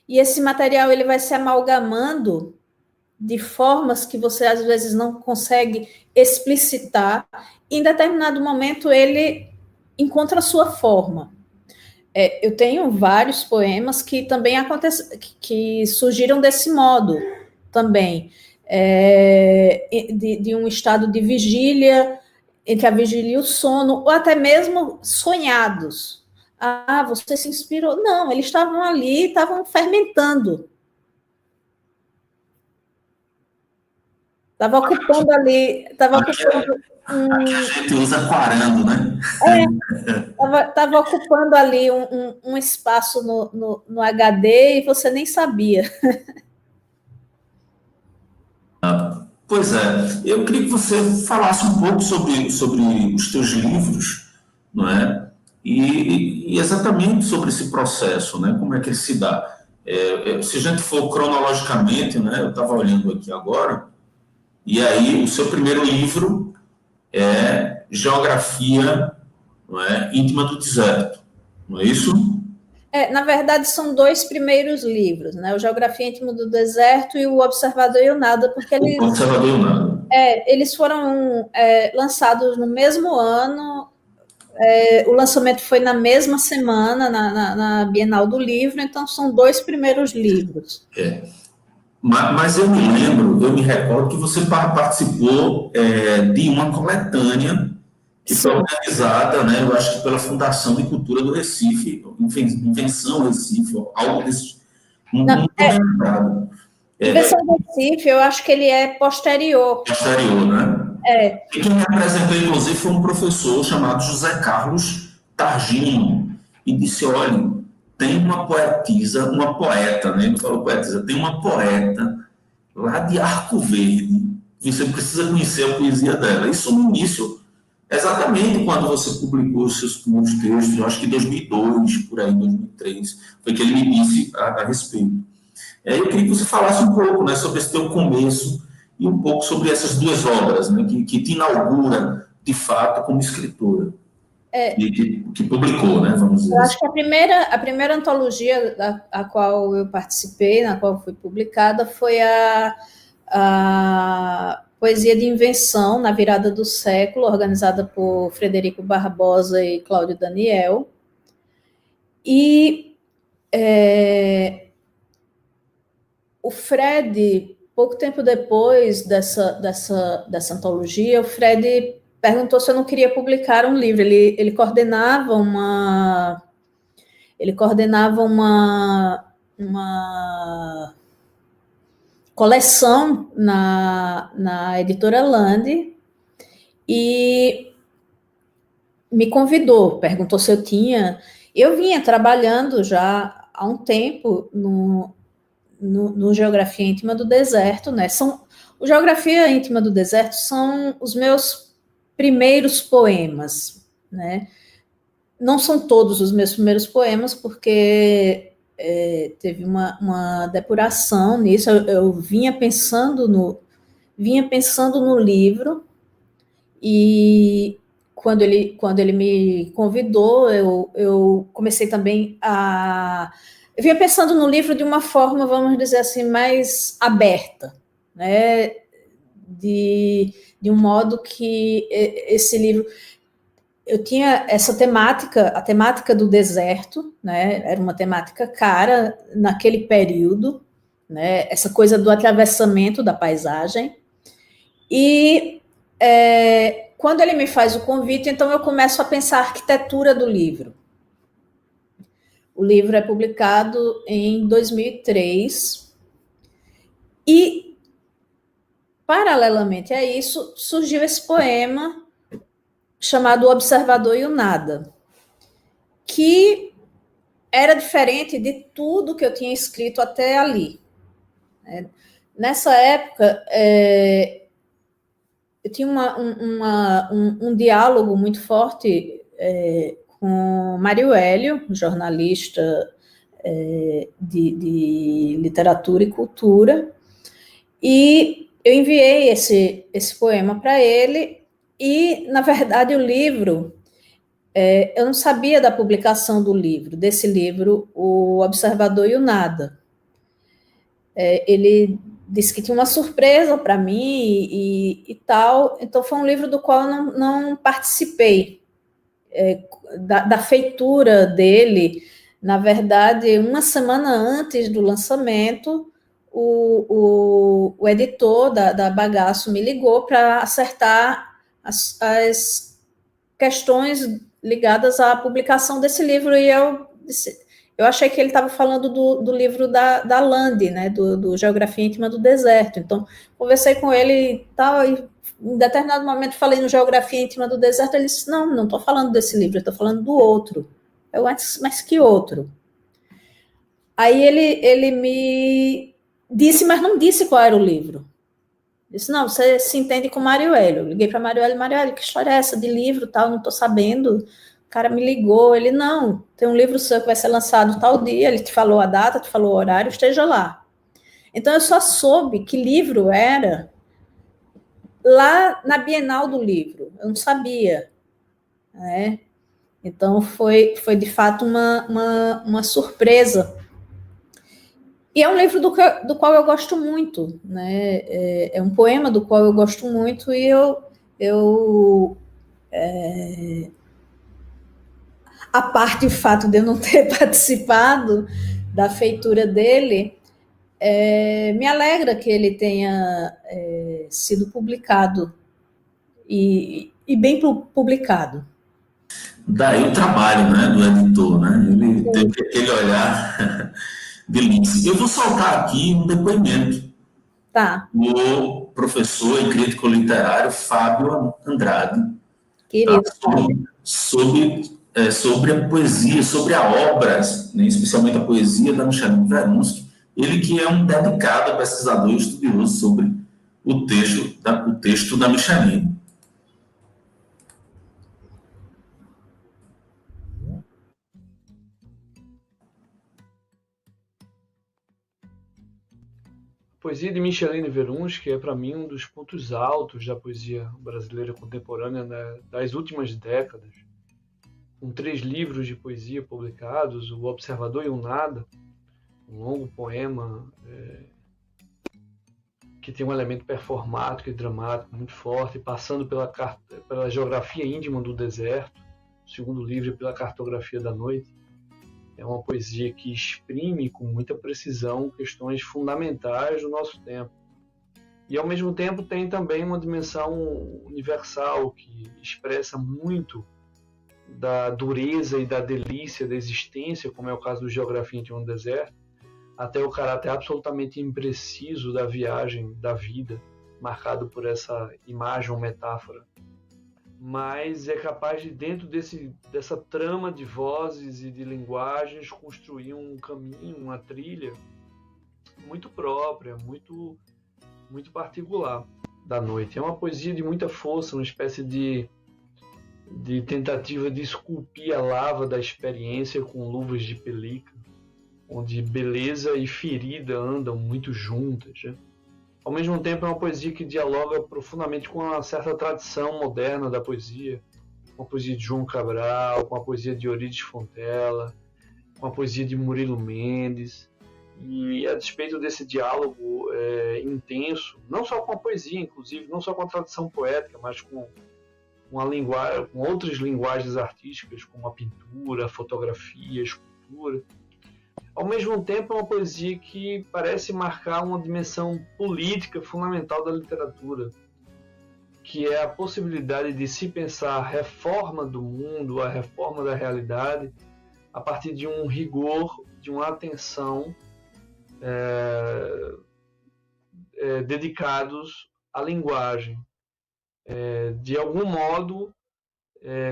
e esse material ele vai se amalgamando de formas que você às vezes não consegue explicitar. Em determinado momento ele encontra a sua forma, Eu tenho vários poemas que também acontecem, que surgiram desse modo também, de um estado de vigília, entre a vigília e o sono, ou até mesmo sonhados. Ah, você se inspirou? Não, eles estavam ali, estavam fermentando. Estava ocupando ali, estava ocupando Aqui a gente usa quarando, né? Estava ocupando ali um espaço no HD e você nem sabia. Pois é, eu queria que você falasse um pouco sobre os teus livros, não é? E exatamente sobre esse processo, né? Como é que ele se dá? Se a gente for cronologicamente, né? Eu estava olhando aqui agora, e aí o seu primeiro livro é Geografia, não é? Íntima do Deserto, não é isso? Na verdade, são dois primeiros livros, né? O Geografia Íntima do Deserto e o Observador e o Nada, porque O Observador e o Nada. eles foram lançados no mesmo ano. O lançamento foi na mesma semana, na Bienal do Livro, então são dois primeiros livros. Mas eu me lembro, eu me recordo que você participou de uma coletânea que foi Sim. organizada, né, eu acho que pela Fundação de Cultura do Recife, Invenção Recife, algo desse. Não estou lembrado. Invenção do Recife, eu acho que ele é posterior. Posterior, né? E quem me apresentou, inclusive, foi um professor chamado José Carlos Targino, e disse: olha, tem uma poetisa, uma poeta, né? Ele falou poetisa, tem uma poeta lá de Arco Verde, e você precisa conhecer a poesia dela. Isso no início, exatamente quando você publicou os seus primeiros textos, eu acho que em 2002, por aí, 2003, foi que ele me disse a respeito. Eu queria que você falasse um pouco, né, sobre esse teu começo e um pouco sobre essas duas obras, né, que te inaugura, de fato, como escritora. Que publicou, né, vamos dizer Eu assim. acho que a primeira antologia a qual eu participei, na qual foi publicada, foi a Poesia de Invenção, na virada do século, organizada por Frederico Barbosa e Cláudio Daniel. E o Fred, pouco tempo depois dessa antologia, o Fred perguntou se eu não queria publicar um livro. Ele coordenava uma coleção na editora Lande e me convidou, perguntou se eu tinha. Eu vinha trabalhando já há um tempo no Geografia Íntima do Deserto, né? O Geografia Íntima do Deserto são os meus primeiros poemas, né? Não são todos os meus primeiros poemas, porque teve uma depuração nisso. Eu vinha pensando no livro, e quando ele me convidou, eu comecei também eu vinha pensando no livro de uma forma, vamos dizer assim, mais aberta, né? De um modo que esse livro... Eu tinha essa temática, a temática do deserto, né? Era uma temática cara naquele período, né? Essa coisa do atravessamento da paisagem. E quando ele me faz o convite, então eu começo a pensar a arquitetura do livro. O livro é publicado em 2003 e, paralelamente a isso, surgiu esse poema chamado O Observador e o Nada, que era diferente de tudo que eu tinha escrito até ali. Nessa época, eu tinha um diálogo muito forte com Mário Hélio, jornalista de literatura e cultura, e eu enviei esse poema para ele, e, na verdade, o livro... eu não sabia da publicação desse livro, O Observador e o Nada. Ele disse que tinha uma surpresa para mim e tal, então foi um livro do qual eu não participei. da feitura dele. Na verdade, uma semana antes do lançamento, o editor da Bagaço me ligou para acertar as questões ligadas à publicação desse livro, e eu achei que ele estava falando do livro da Lande, né, do Geografia Íntima do Deserto. Então, conversei com ele e tal, e em determinado momento falei no Geografia Íntima do Deserto, ele disse, não estou falando desse livro, estou falando do outro. Eu disse, mas que outro? Aí ele me disse, mas não disse qual era o livro. Disse, não, você se entende com o Mário Hélio. Eu liguei para Mário Hélio, que história é essa de livro tal, não estou sabendo. O cara me ligou, ele, não, tem um livro seu que vai ser lançado tal dia, ele te falou a data, te falou o horário, esteja lá. Então, eu só soube que livro era lá na Bienal do Livro, eu não sabia, né? Então, foi de fato uma surpresa. E é um livro do qual eu gosto muito, né? É um poema do qual eu gosto muito, e a parte do fato de eu não ter participado da feitura dele, me alegra que ele tenha sido publicado e bem publicado. Daí o trabalho, né, do editor, né? Ele teve aquele olhar delícia. Eu vou soltar aqui um depoimento. Tá. O professor e crítico literário Fábio Andrade, Querido, sobre a poesia, sobre a obra, né, especialmente a poesia da Michaline Veronsky, ele que é um dedicado pesquisador e estudioso sobre o texto da Michaline. A poesia de Michaline Veronsky é, para mim, um dos pontos altos da poesia brasileira contemporânea, né, das últimas décadas. Com 3 livros de poesia publicados, O Observador e o Nada, um longo poema que tem um elemento performático e dramático muito forte, passando pela geografia íntima do deserto, o segundo livro pela cartografia da noite. É uma poesia que exprime com muita precisão questões fundamentais do nosso tempo. E, ao mesmo tempo, tem também uma dimensão universal que expressa muito da dureza e da delícia da existência, como é o caso do Geografia Íntima do Deserto, até o caráter absolutamente impreciso da viagem, da vida, marcado por essa imagem ou metáfora. Mas é capaz de, dentro dessa trama de vozes e de linguagens, construir um caminho, uma trilha muito própria, muito, muito particular da noite. É uma poesia de muita força, uma espécie de tentativa de esculpir a lava da experiência com luvas de pelica, onde beleza e ferida andam muito juntas, né? Ao mesmo tempo, é uma poesia que dialoga profundamente com uma certa tradição moderna da poesia, com a poesia de João Cabral, com a poesia de Eurídice Fontella, com a poesia de Murilo Mendes. E, a despeito desse diálogo intenso, não só com a poesia, inclusive, não só com a tradição poética, mas com outras linguagens artísticas, como a pintura, a fotografia, a escultura. Ao mesmo tempo, é uma poesia que parece marcar uma dimensão política fundamental da literatura, que é a possibilidade de se pensar a reforma do mundo, a reforma da realidade, a partir de um rigor, de uma atenção dedicados à linguagem. De algum modo,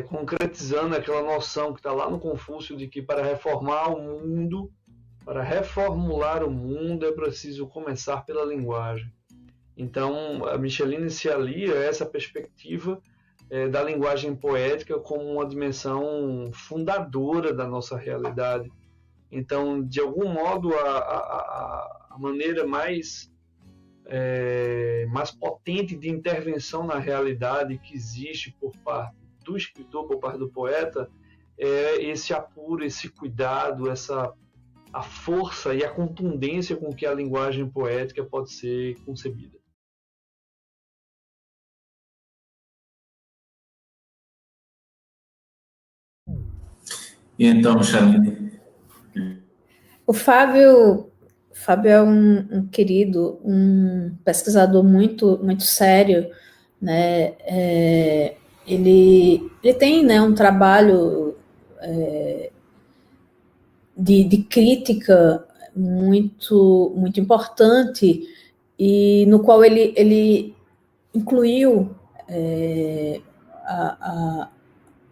concretizando aquela noção que está lá no Confúcio de que para reformar o mundo, para reformular o mundo, é preciso começar pela linguagem. Então, a Michaline se alia a essa perspectiva da linguagem poética como uma dimensão fundadora da nossa realidade. Então, de algum modo, a maneira mais potente de intervenção na realidade que existe por parte do escritor, por parte do poeta, é esse apuro, esse cuidado, a força e a contundência com que a linguagem poética pode ser concebida. E então, Michele? O Fábio é um querido, um pesquisador muito sério, né? Ele tem, né, um trabalho de crítica muito importante, e no qual ele incluiu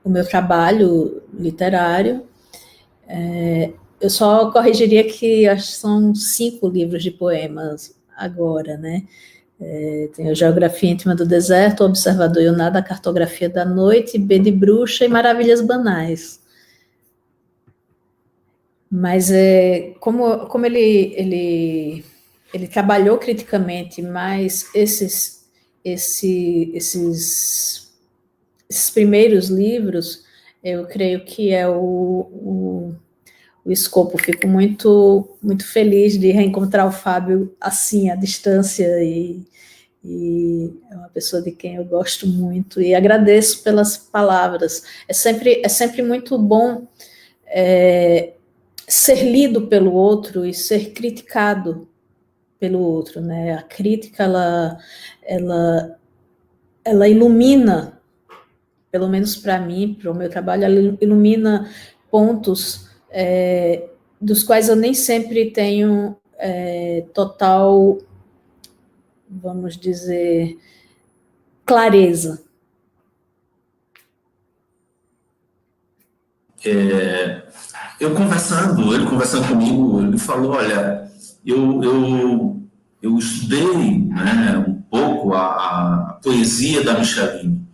o meu trabalho literário. Eu só corrigiria que acho que são 5 livros de poemas agora, né? Tem a Geografia Íntima do Deserto, O Observador e o Nada, a Cartografia da Noite, B de Bruxa e Maravilhas Banais. Mas como ele trabalhou criticamente, mas esses primeiros livros, eu creio que é o escopo. Fico muito feliz de reencontrar o Fábio assim, à distância, e é uma pessoa de quem eu gosto muito, e agradeço pelas palavras. É sempre muito bom ser lido pelo outro e ser criticado pelo outro, né? A crítica, ela ilumina, pelo menos para mim, para o meu trabalho, ela ilumina pontos dos quais eu nem sempre tenho total, vamos dizer, clareza. Ele conversando comigo, ele falou, olha, eu estudei, né, um pouco a poesia da Micheline.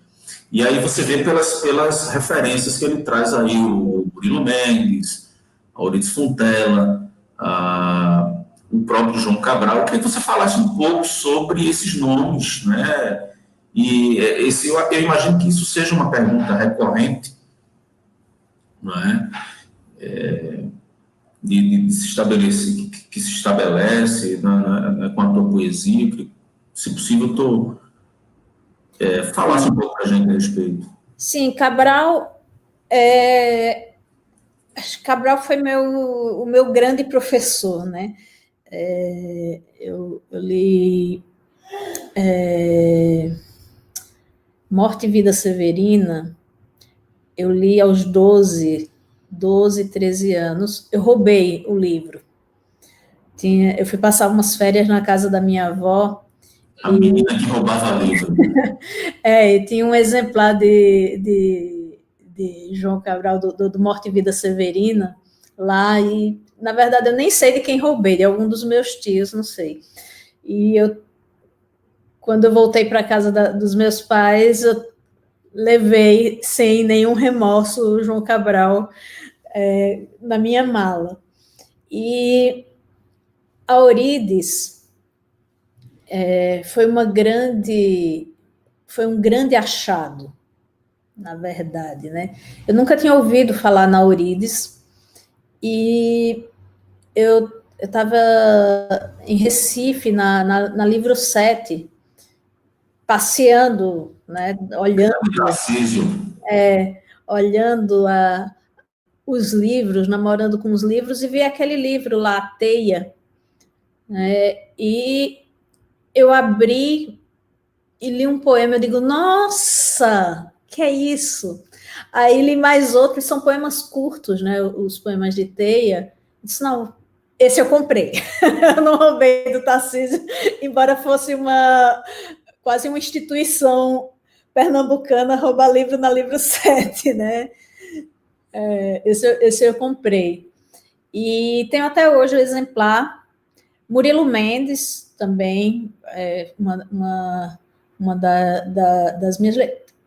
E aí você vê pelas referências que ele traz aí, o Murilo Mendes, a Euridice Fontela, o próprio João Cabral. Eu queria que você falasse um pouco sobre esses nomes, né? E eu imagino que isso seja uma pergunta recorrente, não é? De se estabelecer, que se estabelece com a tua poesia, que, se possível, tu falasse um pouco para a gente a respeito. Sim, Cabral foi o meu grande professor, né? Eu li Morte e Vida Severina, eu li aos 12, 13 anos. Eu roubei o livro. Eu fui passar umas férias na casa da minha avó. A menina que roubava livro. E tinha um exemplar de João Cabral, do Morte e Vida Severina, lá, e, na verdade, eu nem sei de quem roubei, de algum dos meus tios, não sei. E quando eu voltei para a casa dos meus pais, eu levei, sem nenhum remorso, o João Cabral na minha mala. E a Euridice foi um grande achado, na verdade, né? Eu nunca tinha ouvido falar na Euridice, e eu estava em Recife, na Livro 7, passeando, né, olhando os livros, namorando com os livros, e vi aquele livro lá, A Teia, né, e eu abri e li um poema. Eu digo, nossa, que é isso? Aí li mais outros, são poemas curtos, né, os poemas de Teia. Eu disse, não, esse eu comprei. Eu não roubei do Tarcísio, embora fosse quase uma instituição pernambucana roubar livro na Livro 7, né? Esse eu comprei. E tenho até hoje o exemplar. Murilo Mendes também, uma das minhas...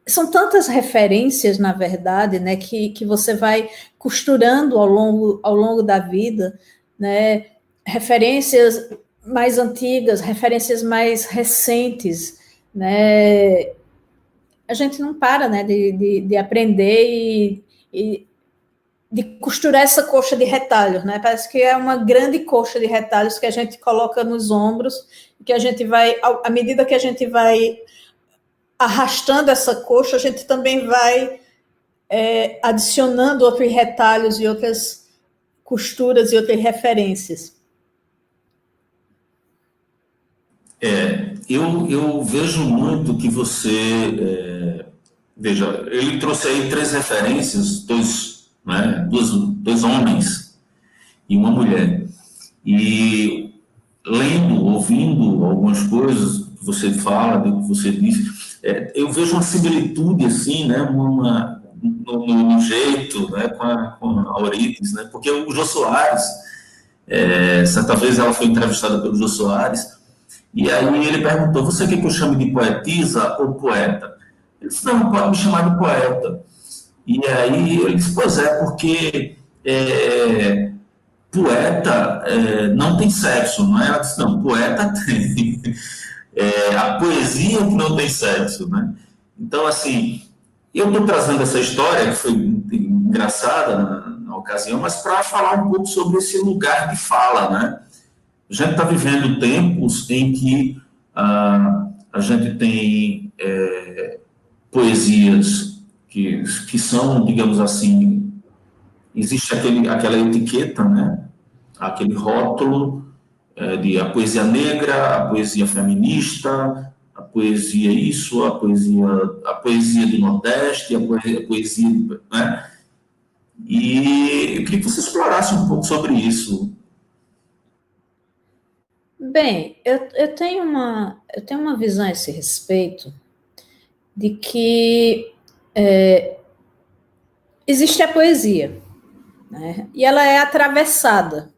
São tantas referências, na verdade, né, que você vai costurando ao longo da vida, né? Referências mais antigas, referências mais recentes, né? A gente não para, né, de aprender e de costurar essa coxa de retalhos, né? Parece que é uma grande coxa de retalhos que a gente coloca nos ombros, que a gente vai, à medida que a gente vai arrastando essa coxa, a gente também vai adicionando outros retalhos e outras costuras e outras referências. Eu vejo muito que você... veja, ele trouxe aí 3 referências, dois homens e uma mulher. E lendo, ouvindo algumas coisas que você fala, que você diz, eu vejo uma similitude, assim, né, no jeito, né, com a Aurites, né, porque o Jô Soares, certa vez ela foi entrevistada pelo Jô Soares, e aí ele perguntou, você quer que eu chame de poetisa ou poeta? Ele disse, não, pode me chamar de poeta. E aí ele disse, pois porque poeta não tem sexo, não é? Ela disse, não, poeta tem. A poesia que não tem sexo, né? Então, assim, eu estou trazendo essa história, que foi engraçada na ocasião, mas para falar um pouco sobre esse lugar de fala, né? A gente está vivendo tempos em que a gente tem poesias que são, digamos assim, existe aquela etiqueta, né? Aquele rótulo de a poesia negra, a poesia feminista, a poesia isso, a poesia do Nordeste, a poesia, né? E eu queria que você explorasse um pouco sobre isso. Bem, eu tenho uma visão a esse respeito de que existe a poesia, né? E ela é atravessada.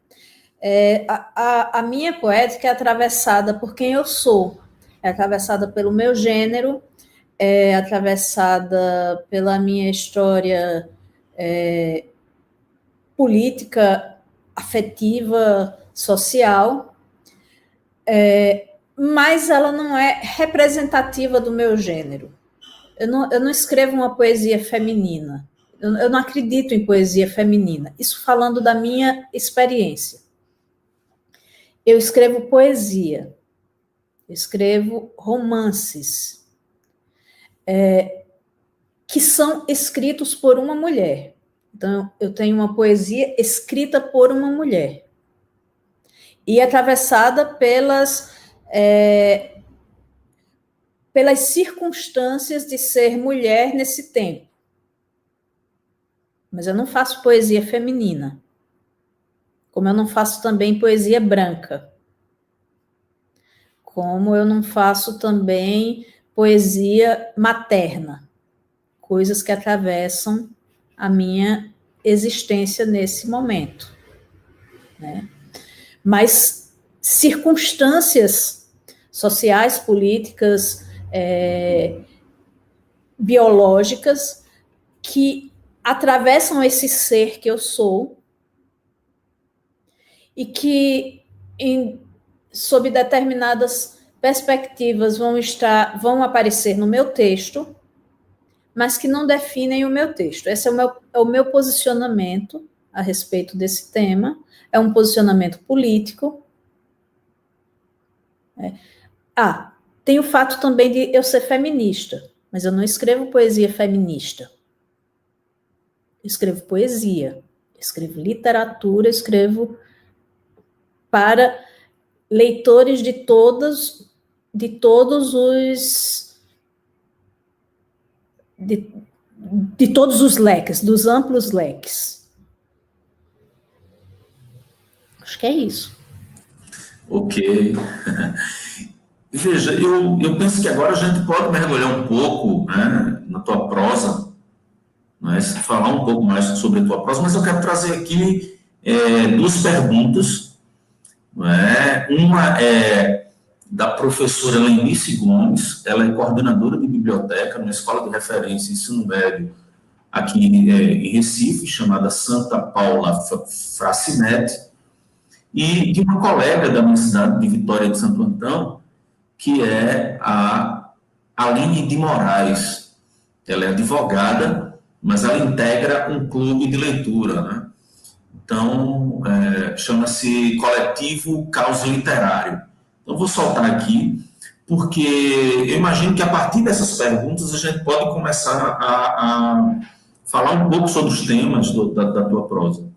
A minha poética é atravessada por quem eu sou, é atravessada pelo meu gênero, é atravessada pela minha história política, afetiva, social, mas ela não é representativa do meu gênero. Eu não escrevo uma poesia feminina, eu não acredito em poesia feminina, isso falando da minha experiência. Eu escrevo poesia, eu escrevo romances, que são escritos por uma mulher. Então, eu tenho uma poesia escrita por uma mulher e atravessada pelas circunstâncias de ser mulher nesse tempo. Mas eu não faço poesia feminina, como eu não faço também poesia branca, como eu não faço também poesia materna, coisas que atravessam a minha existência nesse momento, né? Mas circunstâncias sociais, políticas, biológicas, que atravessam esse ser que eu sou e que, sob determinadas perspectivas, vão aparecer no meu texto, mas que não definem o meu texto. Esse é o meu posicionamento a respeito desse tema, é um posicionamento político. Tem o fato também de eu ser feminista, mas eu não escrevo poesia feminista. Eu escrevo poesia, escrevo literatura, escrevo para leitores de todos os leques, dos amplos leques. Acho que é isso. Ok. Veja, eu penso que agora a gente pode mergulhar um pouco, né, na tua prosa, né, falar um pouco mais sobre a tua prosa, mas eu quero trazer aqui 2 perguntas. Né? Uma é da professora Lenice Gomes, ela é coordenadora de biblioteca numa escola de referência ensino médio aqui em Recife, chamada Santa Paula Fracinete, e de uma colega da minha cidade, de Vitória de Santo Antão, que é a Aline de Moraes. Ela é advogada, mas ela integra um clube de leitura, né? Então, chama-se Coletivo Caos Literário. Então, vou soltar aqui, porque eu imagino que a partir dessas perguntas a gente pode começar a falar um pouco sobre os temas da tua prosa.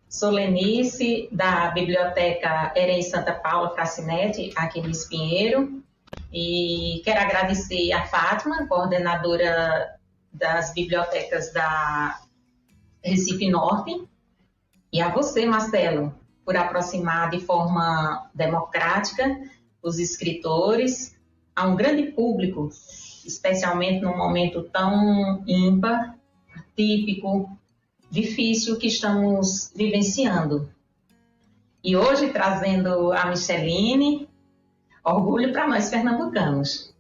Sou Lenice, da Biblioteca Herém Santa Paula Fracinete, aqui no Espinheiro, e quero agradecer a Fátima, coordenadora das bibliotecas da Recife Norte, e a você, Marcelo, por aproximar de forma democrática os escritores a um grande público, especialmente num momento tão ímpar, típico, difícil que estamos vivenciando. E hoje trazendo a Micheline, orgulho para nós pernambucanos.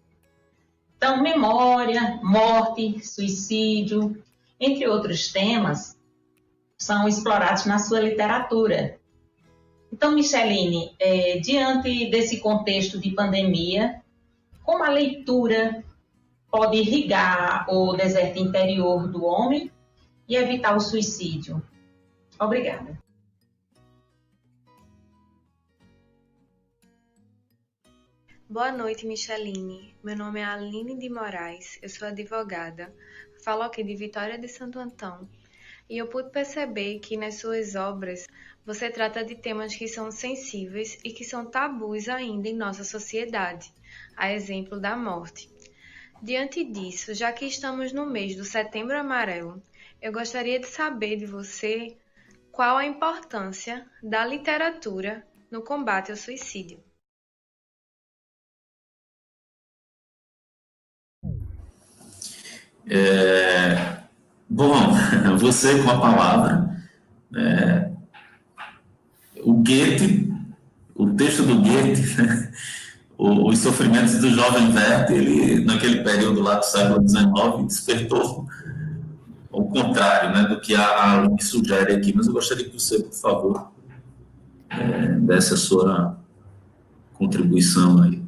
Então, memória, morte, suicídio, entre outros temas, são explorados na sua literatura. Então, Micheline, diante desse contexto de pandemia, como a leitura pode irrigar o deserto interior do homem e evitar o suicídio? Obrigada. Boa noite, Micheline. Meu nome é Aline de Moraes, eu sou advogada, falo aqui de Vitória de Santo Antão, e eu pude perceber que nas suas obras você trata de temas que são sensíveis e que são tabus ainda em nossa sociedade, a exemplo da morte. Diante disso, já que estamos no mês do Setembro Amarelo, eu gostaria de saber de você qual a importância da literatura no combate ao suicídio. Bom, você com a palavra, o Goethe, o texto do Goethe, né, os sofrimentos do jovem Werther, ele, naquele período lá do século XIX, despertou o contrário, né, do que a Aline sugere aqui. Mas eu gostaria que você, por favor, desse a sua contribuição aí.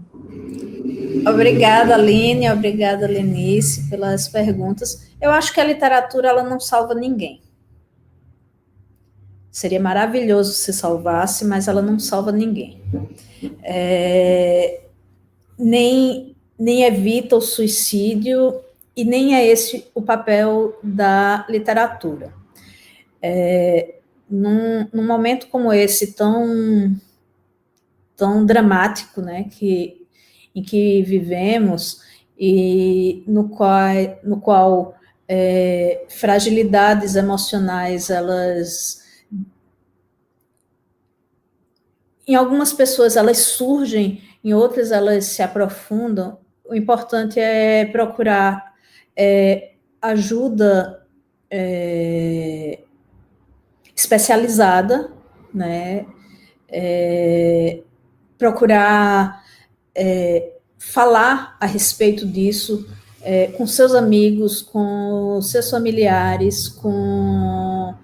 Obrigada, Aline, obrigada, Lenice, pelas perguntas. Eu acho que a literatura ela não salva ninguém. Seria maravilhoso se salvasse, mas ela não salva ninguém. Nem evita o suicídio e nem é esse o papel da literatura. Num momento como esse tão dramático, né, em que vivemos e no qual fragilidades emocionais, elas, em algumas pessoas elas surgem, em outras elas se aprofundam. O importante é procurar ajuda especializada, né? Procurar falar a respeito disso com seus amigos, com seus familiares, com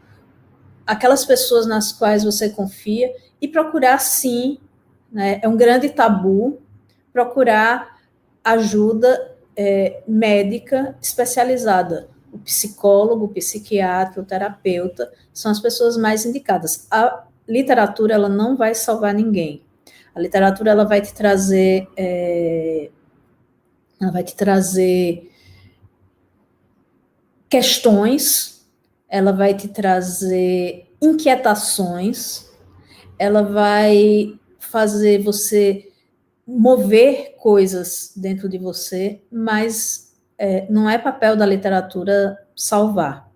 aquelas pessoas nas quais você confia, e procurar, sim, né, é um grande tabu, procurar ajuda médica especializada. O psicólogo, o psiquiatra, o terapeuta são as pessoas mais indicadas. A literatura, ela não vai salvar ninguém. A literatura, ela vai te trazer questões, ela vai te trazer inquietações, ela vai fazer você mover coisas dentro de você, mas não é papel da literatura salvar,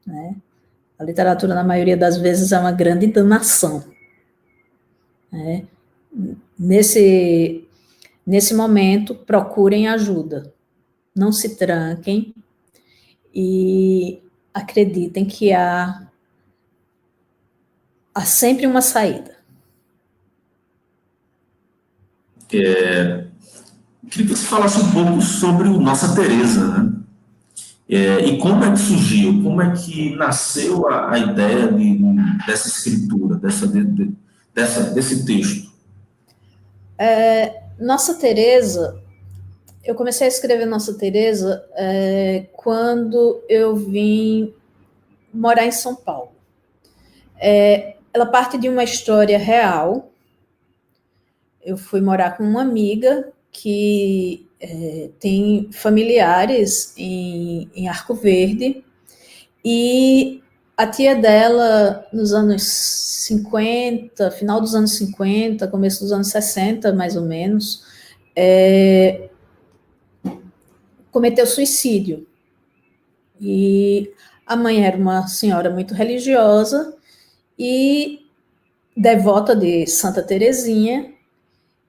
né? A literatura, na maioria das vezes, é uma grande danação, né? Nesse momento, procurem ajuda, não se tranquem e acreditem que há sempre uma saída. Queria que você falasse um pouco sobre o Nossa Teresa, né? E como é que surgiu, como é que nasceu a ideia dessa escritura, desse texto? Nossa Teresa, eu comecei a escrever Nossa Teresa quando eu vim morar em São Paulo. Ela parte de uma história real. Eu fui morar com uma amiga que tem familiares em Arco Verde, e a tia dela, nos anos 50, final dos anos 50, começo dos anos 60, mais ou menos, cometeu suicídio. E a mãe era uma senhora muito religiosa e devota de Santa Teresinha,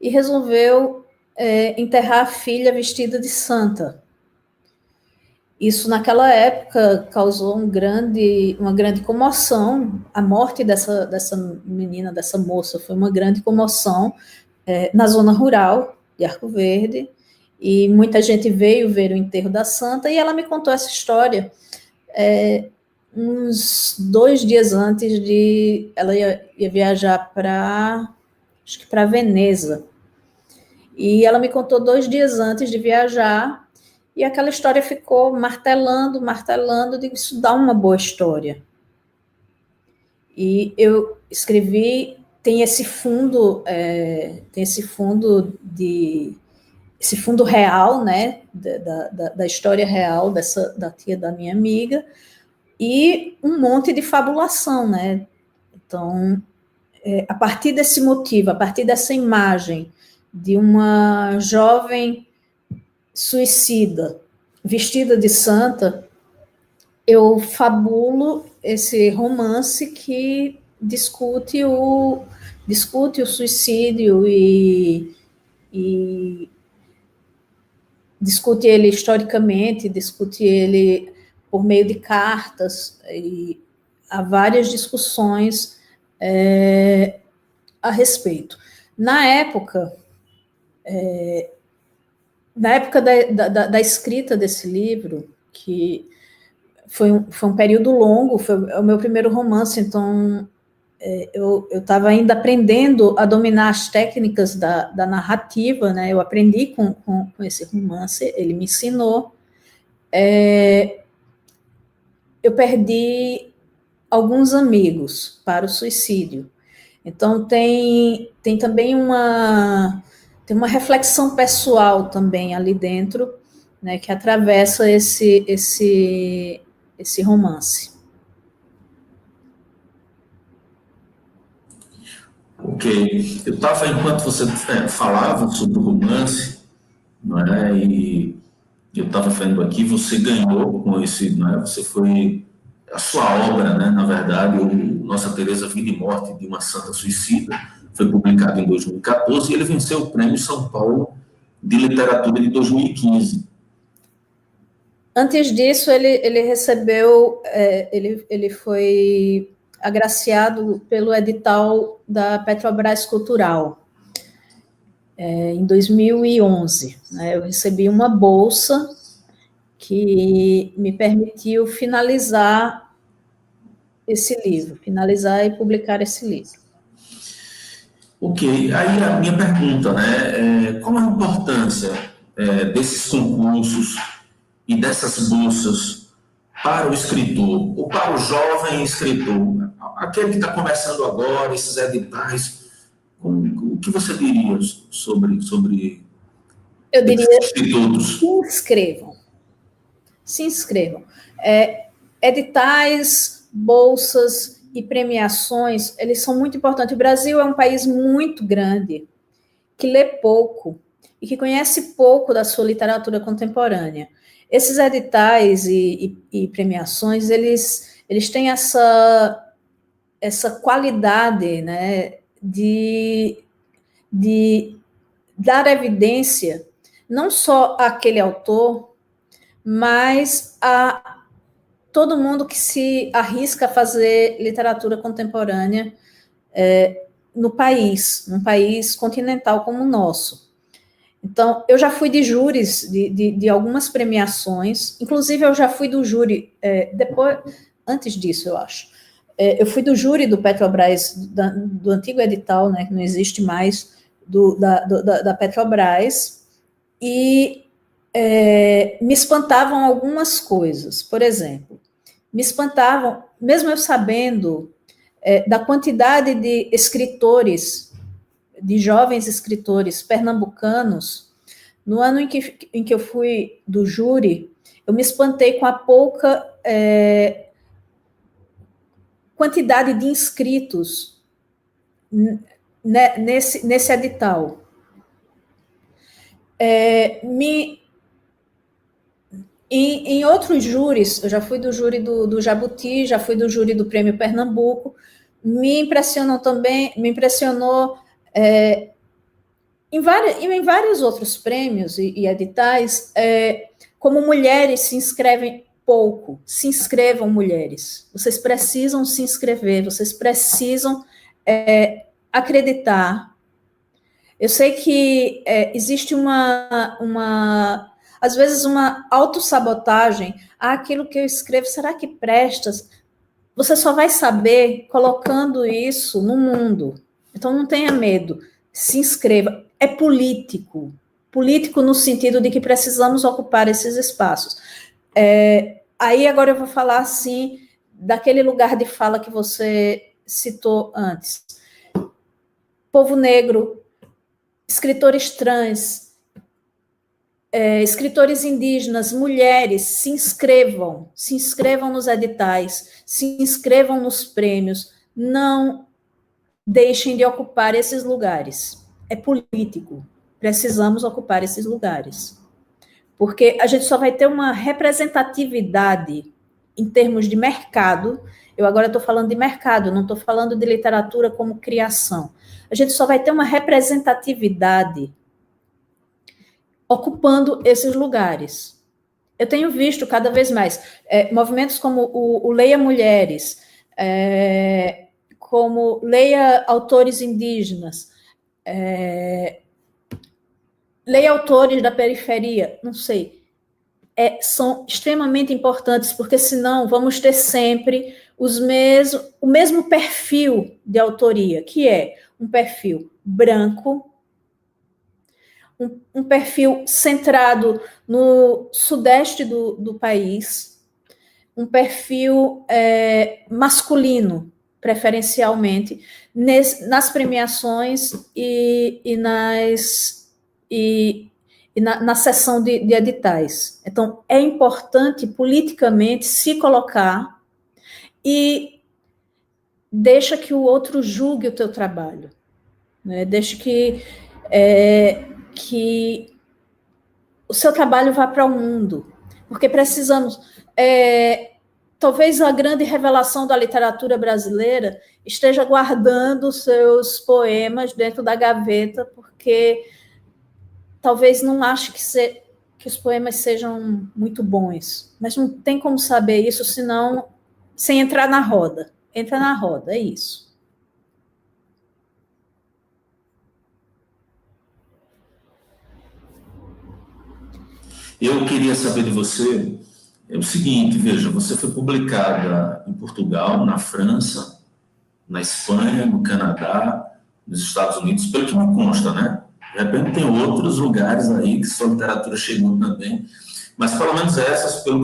e resolveu enterrar a filha vestida de santa. Isso, naquela época, causou uma grande comoção. A morte dessa menina, dessa moça, foi uma grande comoção na zona rural de Arco Verde, e muita gente veio ver o enterro da santa, e ela me contou essa história uns 2 dias antes de... Ela ia viajar acho que para Veneza, e ela me contou 2 dias antes de viajar, e aquela história ficou martelando, eu digo, isso dá uma boa história. E eu escrevi, tem esse fundo real, né, da história real da tia da minha amiga, e um monte de fabulação, né? Então, a partir desse motivo, a partir dessa imagem de uma jovem suicida vestida de santa, eu fabulo esse romance que discute o suicídio e discute ele historicamente, discute ele por meio de cartas, e há várias discussões a respeito. Na época da escrita desse livro, que foi um período longo, foi o meu primeiro romance, então eu estava ainda aprendendo a dominar as técnicas da narrativa, né? Eu aprendi com esse romance, ele me ensinou. Eu perdi alguns amigos para o suicídio. Então tem também uma reflexão pessoal também ali dentro, né, que atravessa esse romance. Ok. Eu estava, enquanto você falava sobre o romance, não é? E eu estava vendo aqui, você ganhou com esse, não é? Você foi a sua obra, né? Na verdade, Nossa Teresa Vida e Morte de uma Santa Suicida, foi publicado em 2014, e ele venceu o Prêmio São Paulo de Literatura de 2015. Antes disso, ele recebeu, ele foi agraciado pelo edital da Petrobras Cultural, em 2011. Né? Eu recebi uma bolsa que me permitiu finalizar esse livro, finalizar e publicar esse livro. Ok, aí a minha pergunta, né, qual a importância desses concursos e dessas bolsas para o escritor, ou para o jovem escritor, aquele que está começando agora, esses editais, o que você diria sobre Eu diria, institutos? se inscrevam. Editais, bolsas e premiações, eles são muito importantes. O Brasil é um país muito grande, que lê pouco e que conhece pouco da sua literatura contemporânea. Esses editais e premiações, eles têm essa qualidade, né, de dar evidência não só àquele autor, mas a todo mundo que se arrisca a fazer literatura contemporânea num país continental como o nosso. Então, eu já fui de júris de algumas premiações, inclusive eu já fui do júri, antes disso, eu acho. Eu fui do júri do Petrobras, do antigo edital, né, que não existe mais, da Petrobras, e me espantavam algumas coisas. Por exemplo, me espantavam, mesmo eu sabendo da quantidade de escritores, de jovens escritores pernambucanos. No ano em que eu fui do júri, eu me espantei com a pouca quantidade de inscritos nesse edital. Em outros júris, eu já fui do júri do Jabuti, já fui do júri do Prêmio Pernambuco, me impressionou em vários outros prêmios e editais, como mulheres se inscrevem pouco. Se inscrevam, mulheres. Vocês precisam se inscrever, vocês precisam acreditar. Eu sei que existe às vezes uma autossabotagem. Aquilo que eu escrevo, será que presta? Você só vai saber colocando isso no mundo. Então, não tenha medo. Se inscreva. É político. Político no sentido de que precisamos ocupar esses espaços. Aí, agora eu vou falar, assim, daquele lugar de fala que você citou antes. Povo negro, escritores trans, escritores indígenas, mulheres, se inscrevam nos editais, se inscrevam nos prêmios, não deixem de ocupar esses lugares. É político, precisamos ocupar esses lugares. Porque a gente só vai ter uma representatividade em termos de mercado. Eu agora estou falando de mercado, não estou falando de literatura como criação. A gente só vai ter uma representatividade ocupando esses lugares. Eu tenho visto cada vez mais movimentos como o Leia Mulheres, como Leia Autores Indígenas, Leia Autores da Periferia, não sei. São extremamente importantes, porque senão vamos ter sempre o mesmo perfil de autoria, que é um perfil branco, um perfil centrado no sudeste do país, um perfil masculino, preferencialmente, nas premiações e na sessão de editais. Então, é importante politicamente se colocar e deixa que o outro julgue o teu trabalho, né? Deixa que o seu trabalho vá para o mundo, porque precisamos. Talvez a grande revelação da literatura brasileira esteja guardando seus poemas dentro da gaveta, porque talvez não ache que os poemas sejam muito bons, mas não tem como saber isso sem entrar na roda. Entra na roda, é isso. Eu queria saber de você o seguinte, veja, você foi publicada em Portugal, na França, na Espanha, no Canadá, nos Estados Unidos, pelo que me consta, né? De repente tem outros lugares aí que sua literatura chegou também, mas pelo menos essas, pelo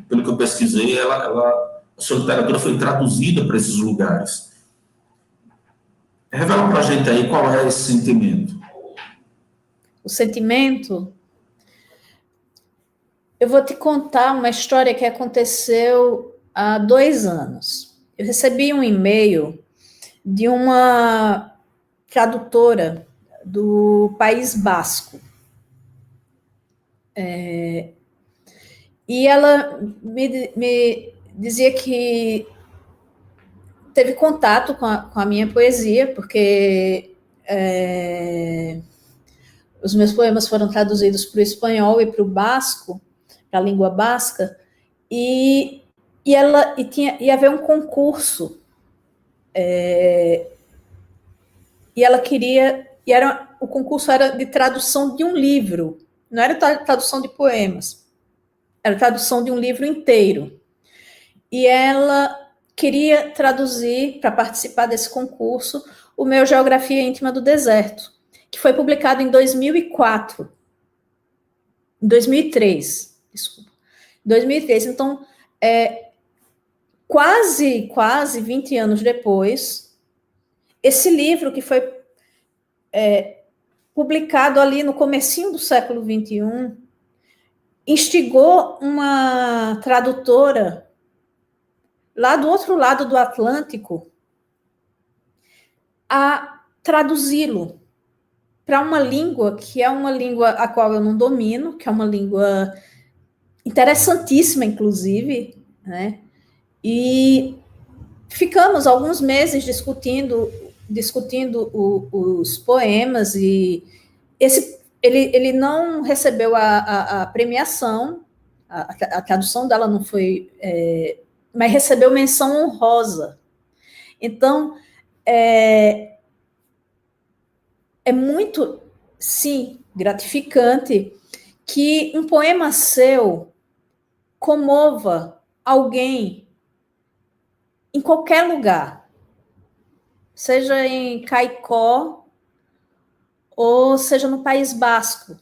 que eu pesquisei, a sua literatura foi traduzida para esses lugares. Revela para a gente aí qual é esse sentimento. O sentimento? Eu vou te contar uma história que aconteceu há 2 anos. Eu recebi um e-mail de uma tradutora do País Basco. E ela me dizia que teve contato com a minha poesia, porque os meus poemas foram traduzidos para o espanhol e para o basco, para a língua basca, e ia haver um concurso, e ela queria, o concurso era de tradução de um livro, não era tradução de poemas, era tradução de um livro inteiro, e ela queria traduzir, para participar desse concurso, o meu Geografia Íntima do Deserto, que foi publicado em 2004, em 2003, desculpa, 2003. Então, quase 20 anos depois, esse livro que foi publicado ali no comecinho do século XXI, instigou uma tradutora lá do outro lado do Atlântico a traduzi-lo para uma língua que é uma língua a qual eu não domino, que é uma língua interessantíssima, inclusive, né? E ficamos alguns meses discutindo os poemas, e ele não recebeu a premiação, a tradução dela não foi, mas recebeu menção honrosa. Então, é muito, sim, gratificante que um poema seu comova alguém em qualquer lugar, seja em Caicó ou seja no País Basco,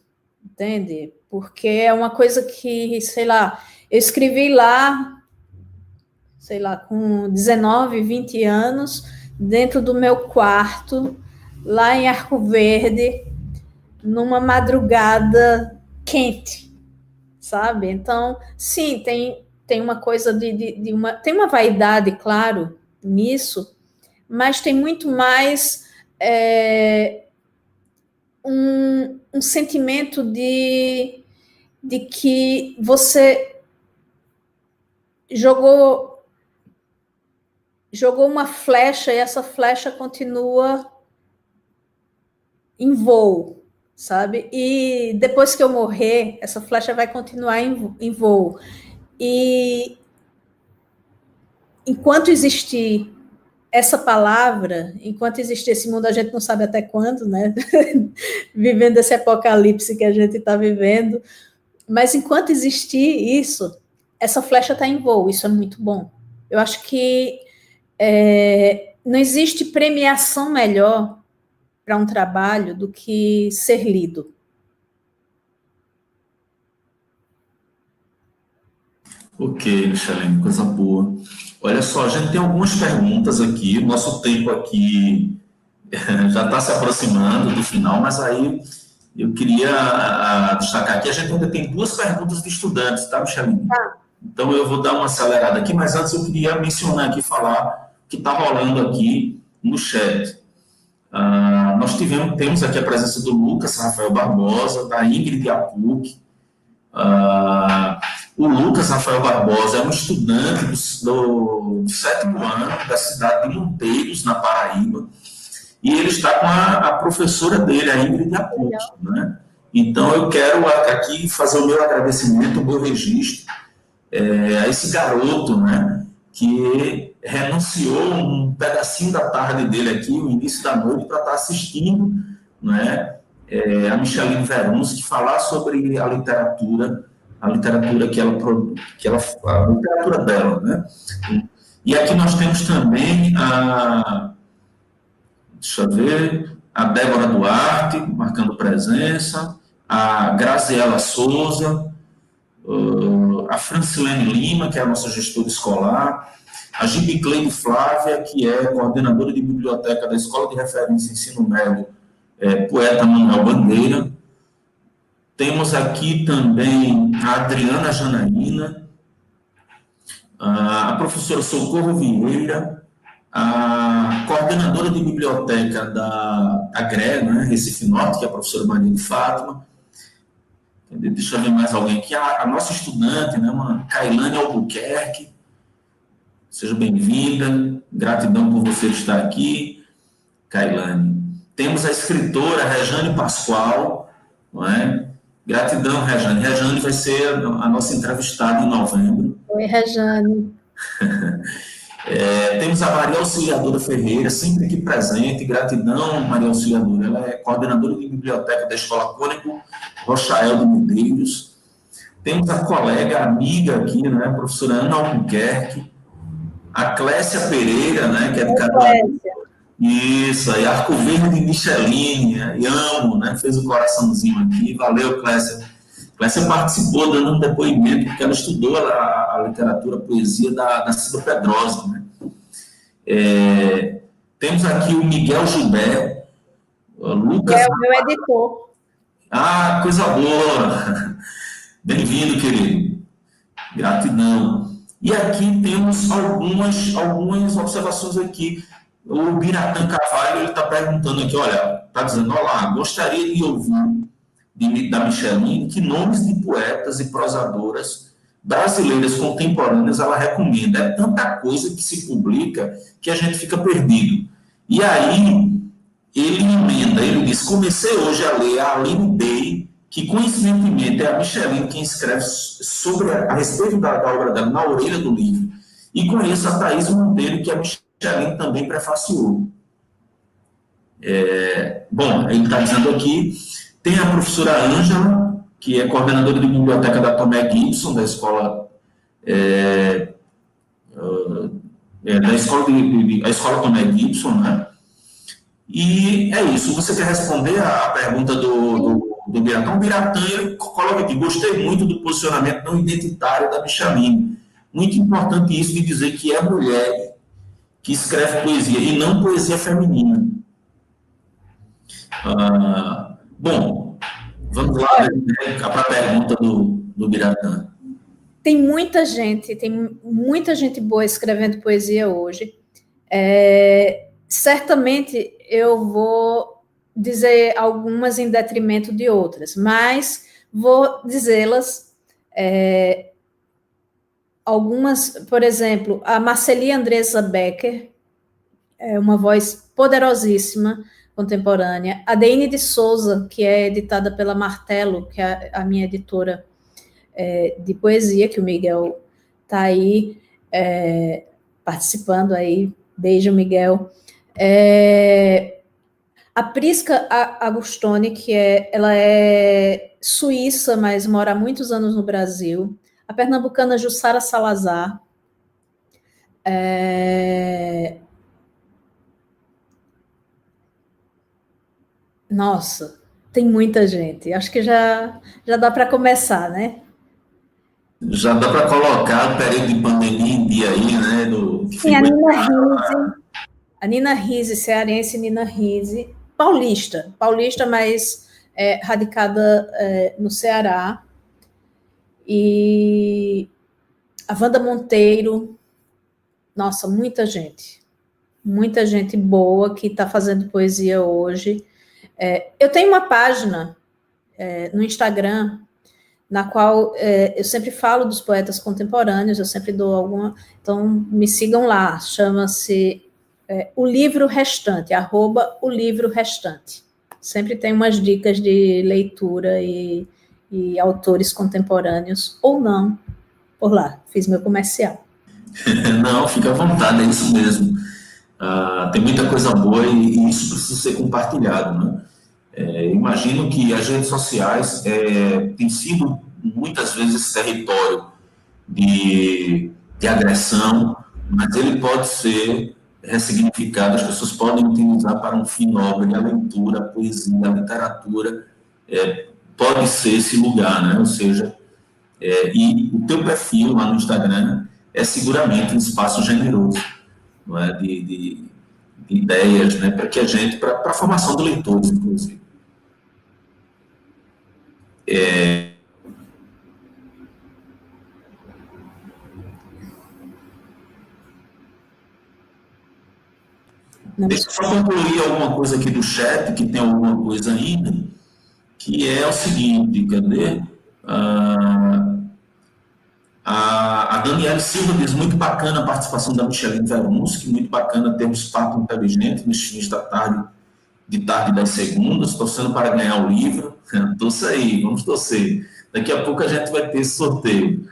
entende? Porque é uma coisa que, sei lá, eu escrevi lá, sei lá, com 19, 20 anos, dentro do meu quarto, lá em Arco Verde, numa madrugada quente, sabe? Então, sim, tem uma coisa tem uma vaidade, claro, nisso, mas tem muito mais um sentimento de que você jogou uma flecha e essa flecha continua em voo, sabe? E depois que eu morrer, essa flecha vai continuar em voo. E enquanto existir essa palavra, enquanto existir esse mundo, a gente não sabe até quando, né? Vivendo esse apocalipse que a gente está vivendo, mas enquanto existir isso, essa flecha está em voo, isso é muito bom. Eu acho que não existe premiação melhor para um trabalho do que ser lido. Ok, Michelene, coisa boa. Olha só, a gente tem algumas perguntas aqui, o nosso tempo aqui já está se aproximando do final, mas aí eu queria destacar aqui, a gente ainda tem 2 perguntas de estudantes, tá, Michelene? Tá. Então eu vou dar uma acelerada aqui, mas antes eu queria mencionar aqui, falar o que está rolando aqui no chat. Nós temos aqui a presença do Lucas Rafael Barbosa, da Ingrid Apuc. O Lucas Rafael Barbosa é um estudante do 7º ano da cidade de Monteiros, na Paraíba, e ele está com a professora dele, a Ingrid Apuc, né? Então eu quero aqui fazer o meu agradecimento, o meu registro a esse garoto, né, que renunciou um pedacinho da tarde dele aqui, o início da noite, para estar assistindo, né, a Michelene Verunski falar sobre a literatura que ela a literatura dela, né? E aqui nós temos também deixa eu ver, a Débora Duarte, marcando presença, a Graziela Souza, a Francilene Lima, que é a nossa gestora escolar, a Gibicleide Flávia, que é coordenadora de biblioteca da Escola de Referência Ensino Médio, Poeta Manuel Bandeira. Temos aqui também a Adriana Janaína, a professora Socorro Vieira, a coordenadora de biblioteca da GRE, né, Recife Norte, que é a professora Maria de Fátima. Deixa eu ver mais alguém aqui. A nossa estudante, né, uma Kailane Albuquerque. Seja bem-vinda. Gratidão por você estar aqui, Kailane. Temos a escritora Rejane Pascoal, não é? Gratidão, Rejane. Rejane vai ser a nossa entrevistada em novembro. Oi, Rejane. Temos a Maria Auxiliadora Ferreira, sempre aqui presente. Gratidão, Maria Auxiliadora. Ela é coordenadora de biblioteca da Escola Cônigo Rochael de Medeiros. Temos a colega, amiga aqui, né, a professora Ana Albuquerque. A Clécia Pereira, né, que é de Caruaru. Isso, aí Arco Verde de Micheline, e amo, né, fez o coraçãozinho aqui. Valeu, Clécia. Clécia participou dando um depoimento, porque ela estudou a literatura, a poesia da Cida Pedrosa, né? Temos aqui o Miguel Gilberto, Lucas... É o meu editor. Ah, coisa boa! Bem-vindo, querido. Gratidão. E aqui temos algumas observações aqui. O Biratã Carvalho, ele está perguntando aqui, olha, está dizendo, olá, gostaria de ouvir da Micheline que nomes de poetas e prosadoras brasileiras contemporâneas ela recomenda. É tanta coisa que se publica que a gente fica perdido. E aí, ele emenda, ele diz, comecei hoje a ler a Aline Day, que coincidentemente é a Micheline quem escreve a respeito da obra dela na orelha do livro. E conheço a Thaís Monteiro, que a Micheline também prefaciou. Bom, ele está dizendo aqui, tem a professora Ângela, que é coordenadora de biblioteca da Tomé Gibson, da escola a escola Tomé Gibson, né? E é isso. Você quer responder a pergunta do Biratã? O Biratã, ele coloca aqui, gostei muito do posicionamento não identitário da Micheline. Muito importante isso de dizer que é mulher que escreve poesia e não poesia feminina. Bom, vamos lá para a pergunta do Biratã. Tem muita gente boa escrevendo poesia hoje. Certamente eu vou dizer algumas em detrimento de outras, mas vou dizê-las. Algumas, por exemplo, a Marceli Andressa Becker, é uma voz poderosíssima, contemporânea. A Deine de Souza, que é editada pela Martelo, que é a minha editora de poesia, que o Miguel está aí participando aí. Beijo, Miguel. A Prisca Agostoni, que ela é suíça, mas mora há muitos anos no Brasil. A pernambucana Jussara Salazar. Nossa, tem muita gente. Acho que já dá para começar, né? Já dá para colocar o período de pandemia em dia aí, né? Sim, a Nina Rise, cearense Nina Rise, paulista, mas radicada no Ceará. E a Wanda Monteiro, nossa, muita gente boa que está fazendo poesia hoje. Eu tenho uma página no Instagram, na qual eu sempre falo dos poetas contemporâneos, eu sempre dou alguma... Então, me sigam lá, chama-se O Livro Restante, @O Livro Restante. Sempre tem umas dicas de leitura e autores contemporâneos, ou não, por lá. Fiz meu comercial. Não, fica à vontade, é isso mesmo. Tem muita coisa boa e isso precisa ser compartilhado, né? Imagino que as redes sociais têm sido muitas vezes esse território de agressão, mas ele pode ser ressignificado, as pessoas podem utilizar para um fim nobre, a leitura, a poesia, a literatura, pode ser esse lugar, né? Ou seja, e o teu perfil lá no Instagram é seguramente um espaço generoso, não é? de ideias, né? Para a formação do leitor, inclusive. Deixa eu só concluir alguma coisa aqui do chat, que tem alguma coisa ainda, que é o seguinte, cadê? A Daniela Silva diz, muito bacana a participação da Micheline Verunski, muito bacana termos papo inteligente nos fins da tarde, de tarde das segundas, torcendo para ganhar o livro. Torça aí, vamos torcer. Daqui a pouco a gente vai ter esse sorteio.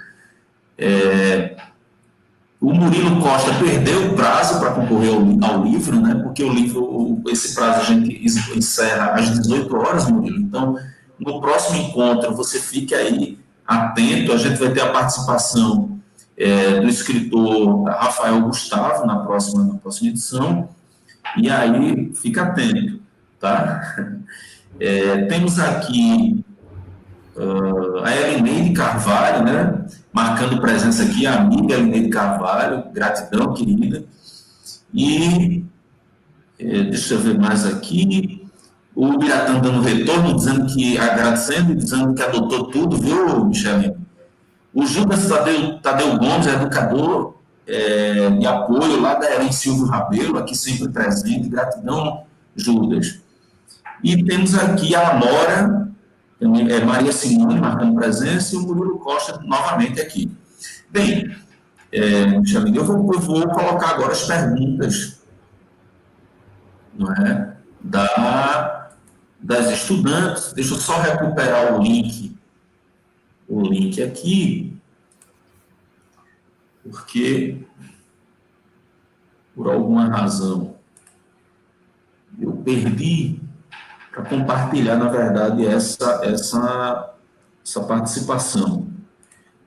O Murilo Costa perdeu o prazo para concorrer ao livro, né? Porque o livro, esse prazo a gente encerra às 18 horas, Murilo. Então, no próximo encontro, você fique aí atento. A gente vai ter a participação do escritor Rafael Gustavo na próxima edição. E aí, fica atento, tá? Temos aqui A Elineide Carvalho, né? Marcando presença aqui, a amiga Elineide Carvalho, gratidão, querida. E deixa eu ver mais aqui. O Biratã dando retorno, dizendo que, agradecendo e dizendo que adotou tudo, viu, Michelinho? O Judas Tadeu Gomes, educador de apoio lá da Ellen Silvio Rabelo, aqui sempre presente, gratidão, Judas. E temos aqui a Amora, Maria Simone marcando presença, e o Murilo Costa novamente aqui. Bem, Michelinho, eu vou colocar agora as perguntas, não é? Das estudantes. Deixa eu só recuperar o link aqui, porque por alguma razão eu perdi para compartilhar, na verdade, essa participação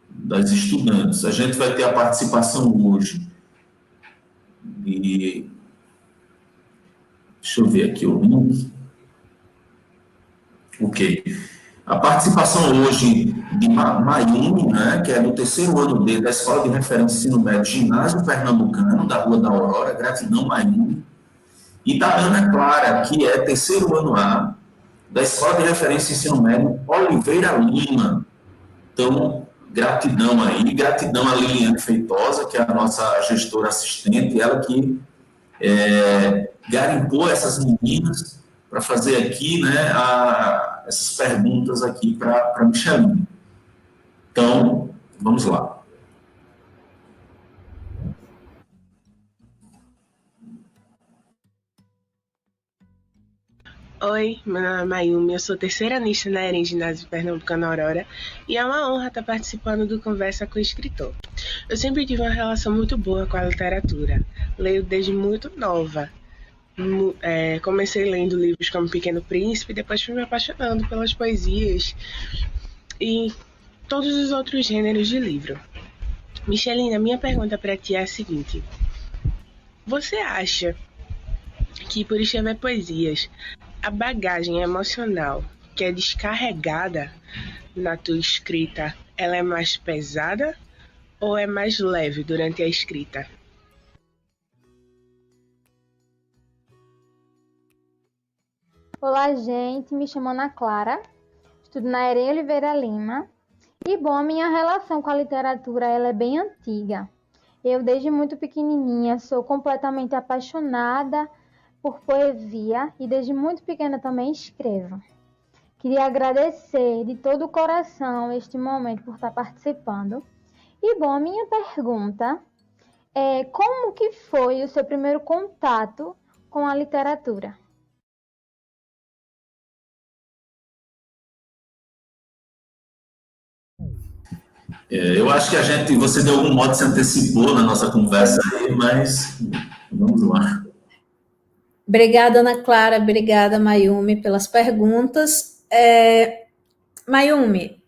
das estudantes. A gente vai ter a participação hoje de... Deixa eu ver aqui o link. Ok. A participação hoje de Mayumi, né, que é do terceiro ano D da Escola de Referência Ensino Médio Ginásio Pernambucano, da Rua da Aurora, gratidão, Mayumi. E da Ana Clara, que é terceiro ano A, da Escola de Referência Ensino Médio Oliveira Lima. Então, gratidão aí, gratidão a Liliane Feitosa, que é a nossa gestora assistente, ela que garimpou essas meninas para fazer aqui, né, essas perguntas aqui para Michelinho. Então, vamos lá. Oi, meu nome é Mayumi, eu sou terceira anista na EREM Ginásio Pernambucano Aurora e é uma honra estar participando do Conversa com o Escritor. Eu sempre tive uma relação muito boa com a literatura, leio desde muito nova. Comecei lendo livros como Pequeno Príncipe, depois fui me apaixonando pelas poesias e todos os outros gêneros de livro. Michelina, minha pergunta para ti é a seguinte: você acha que por escrever poesias, a bagagem emocional que é descarregada na tua escrita, ela é mais pesada ou é mais leve durante a escrita? Olá, gente. Me chamo Ana Clara, estudo na EREM Oliveira Lima. E, bom, a minha relação com a literatura ela é bem antiga. Eu, desde muito pequenininha, sou completamente apaixonada por poesia e desde muito pequena também escrevo. Queria agradecer de todo o coração este momento por estar participando. E, bom, a minha pergunta é: como que foi o seu primeiro contato com a literatura? Eu acho que você de algum modo se antecipou na nossa conversa aí, mas vamos lá. Obrigada, Ana Clara, obrigada, Mayumi, pelas perguntas. Mayumi,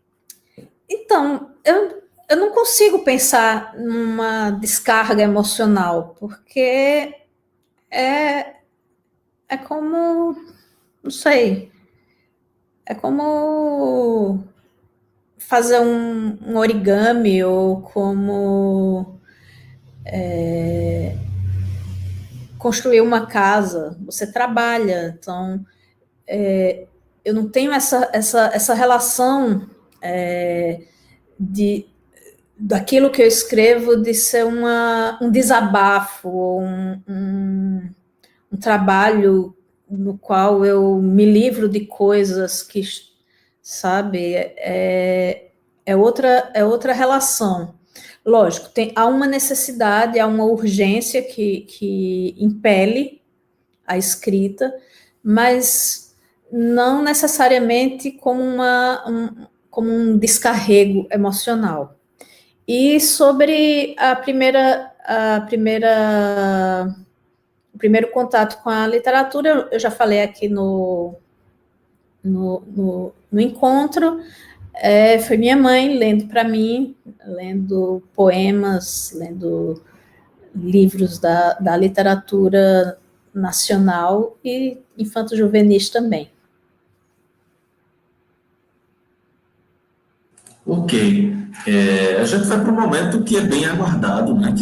então, eu não consigo pensar numa descarga emocional, porque é como, não sei, é como fazer um origami ou como construir uma casa. Você trabalha, então eu não tenho essa relação daquilo que eu escrevo de ser um desabafo, um trabalho no qual eu me livro de coisas que, sabe, é outra relação. Lógico, há uma necessidade, há uma urgência que impele a escrita, mas não necessariamente como um descarrego emocional. E sobre o primeiro contato com a literatura, eu já falei aqui no encontro, foi minha mãe lendo para mim, lendo poemas, lendo livros da literatura nacional e infanto-juvenis também. Ok. A gente vai para um momento que é bem aguardado, né?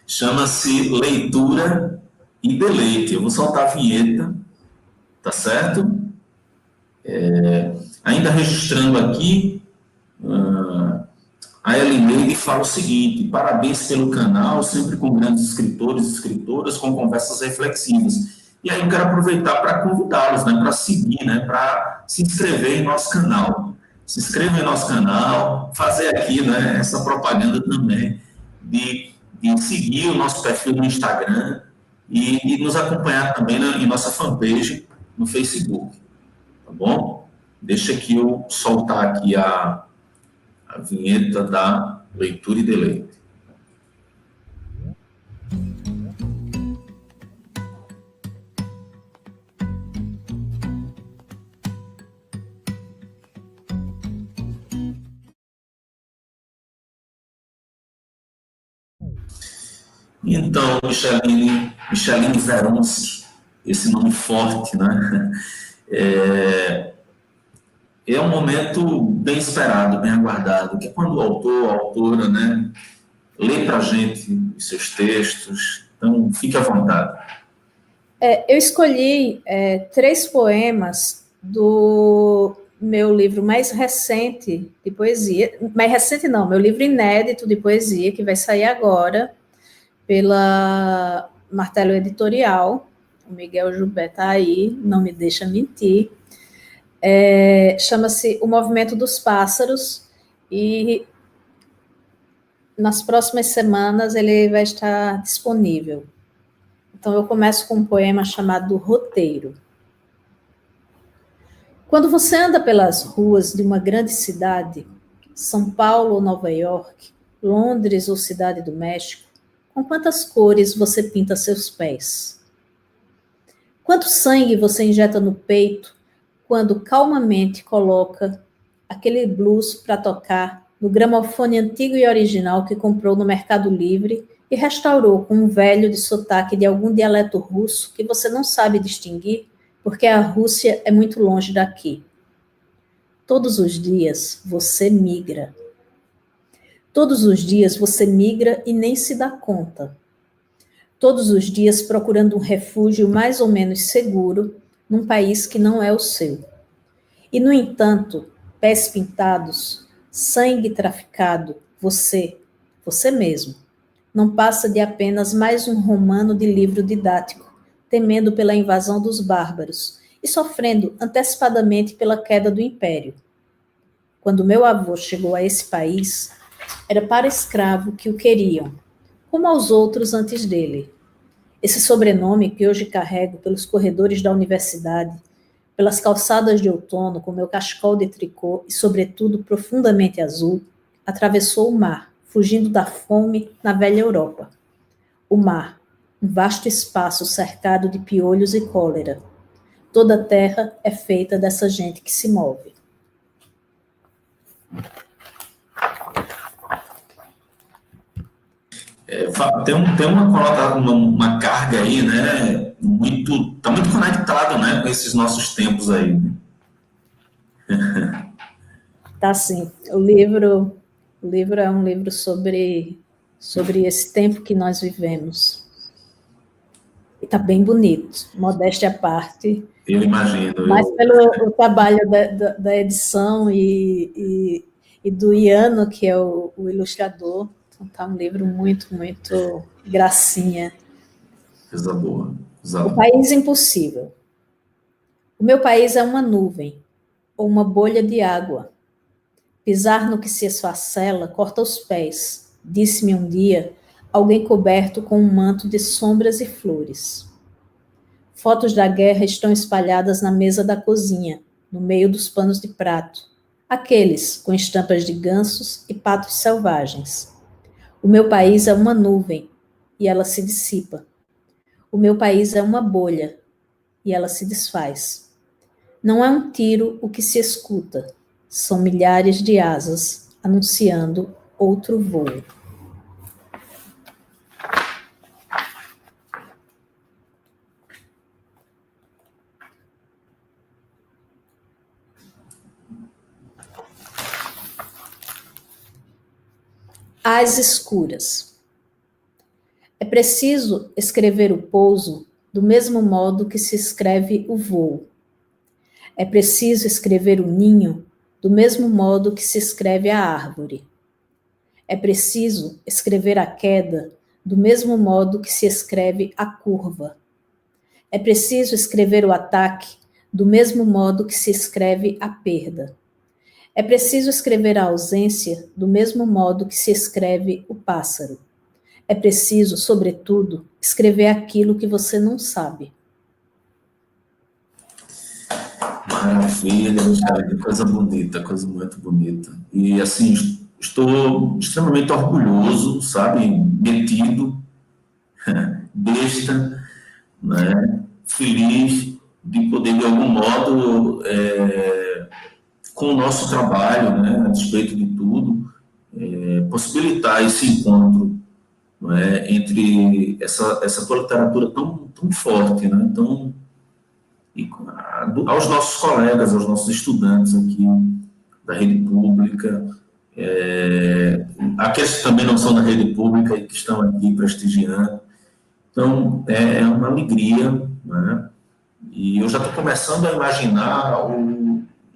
Chama-se leitura e deleite. Eu vou soltar a vinheta, tá certo? Ainda registrando aqui, a Elineide fala o seguinte: parabéns pelo canal, sempre com grandes escritores e escritoras, com conversas reflexivas. E aí eu quero aproveitar para convidá-los, né, para seguir, né, para se inscrever em nosso canal. Se inscrevam em nosso canal, fazer aqui, né, essa propaganda também de seguir o nosso perfil no Instagram e nos acompanhar também em nossa fanpage no Facebook, tá bom? Deixa aqui eu soltar aqui a vinheta da leitura e deleite. Então, Micheline Veronski, esse nome forte, né? É um momento bem esperado, bem aguardado, que é quando o autor, a autora, né, lê para a gente os seus textos. Então, fique à vontade. Eu escolhi 3 poemas do meu livro mais recente de poesia. Mais recente não, meu livro inédito de poesia, que vai sair agora pela Martelo Editorial. O Miguel Jubé está aí, não me deixa mentir. Chama-se O Movimento dos Pássaros, e nas próximas semanas ele vai estar disponível. Então eu começo com um poema chamado Roteiro. Quando você anda pelas ruas de uma grande cidade, São Paulo ou Nova York, Londres ou Cidade do México, com quantas cores você pinta seus pés? Quanto sangue você injeta no peito quando calmamente coloca aquele blues para tocar no gramofone antigo e original que comprou no Mercado Livre e restaurou com um velho de sotaque de algum dialeto russo que você não sabe distinguir porque a Rússia é muito longe daqui. Todos os dias você migra. Todos os dias você migra e nem se dá conta. Todos os dias procurando um refúgio mais ou menos seguro num país que não é o seu. E, no entanto, pés pintados, sangue traficado, você mesmo, não passa de apenas mais um romano de livro didático, temendo pela invasão dos bárbaros e sofrendo antecipadamente pela queda do império. Quando meu avô chegou a esse país, era para escravo que o queriam, como aos outros antes dele. Esse sobrenome que hoje carrego pelos corredores da universidade, pelas calçadas de outono com meu cachecol de tricô e, sobretudo, profundamente azul, atravessou o mar, fugindo da fome na velha Europa. O mar, um vasto espaço cercado de piolhos e cólera. Toda a terra é feita dessa gente que se move. Tem uma carga aí, né? Tá muito conectado, né, com esses nossos tempos aí. Tá sim. O livro é um livro sobre esse tempo que nós vivemos. E tá bem bonito, modéstia à parte. Eu imagino. Mas pelo o trabalho da edição e do Iano, que é o ilustrador, então tá um livro muito, muito gracinha. Coisa boa. O país impossível. O meu país é uma nuvem, ou uma bolha de água. Pisar no que se esfacela corta os pés, disse-me um dia alguém coberto com um manto de sombras e flores. Fotos da guerra estão espalhadas na mesa da cozinha, no meio dos panos de prato, aqueles com estampas de gansos e patos selvagens. O meu país é uma nuvem, e ela se dissipa. O meu país é uma bolha, e ela se desfaz. Não é um tiro o que se escuta, são milhares de asas anunciando outro voo. às escuras. É preciso escrever o pouso do mesmo modo que se escreve o voo. É preciso escrever o ninho do mesmo modo que se escreve a árvore. É preciso escrever a queda do mesmo modo que se escreve a curva. É preciso escrever o ataque do mesmo modo que se escreve a perda. É preciso escrever a ausência do mesmo modo que se escreve o pássaro. É preciso, sobretudo, escrever aquilo que você não sabe. Maravilha, Michele, coisa bonita, coisa muito bonita. E, assim, estou extremamente orgulhoso, sabe, metido, besta, né, feliz de poder, de algum modo, com o nosso trabalho, né, a despeito de tudo, possibilitar esse encontro, né, entre essa tua literatura tão forte, né, e aos nossos colegas, aos nossos estudantes aqui da rede pública, aqueles que também não são da rede pública e que estão aqui prestigiando. Então, é uma alegria, né? E eu já estou começando a imaginar,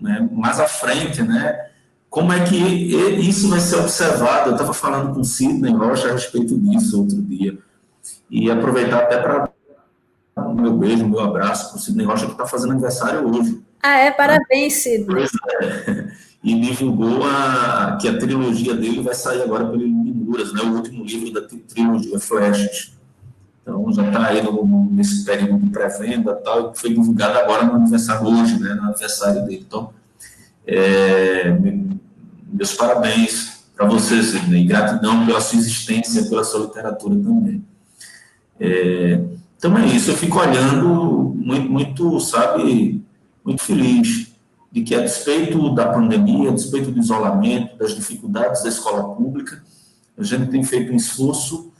né, mais à frente, né, como é que isso vai ser observado. Eu estava falando com o Sidney Rocha a respeito disso outro dia, e aproveitar até para o meu beijo, o meu abraço para o Sidney Rocha, que está fazendo aniversário hoje. Parabéns, Sidney. Pois é. E divulgou que a trilogia dele vai sair agora pelo Iluminuras, né, o último livro da trilogia Flashes. Então, já está aí nesse período de pré-venda e tal, e foi divulgado agora no aniversário hoje, né, no aniversário dele. Então, meus parabéns para você, Sidney, e gratidão pela sua existência, pela sua literatura também. Então, é isso, eu fico olhando muito, sabe, muito feliz de que, a despeito da pandemia, a despeito do isolamento, das dificuldades da escola pública, a gente tem feito um esforço,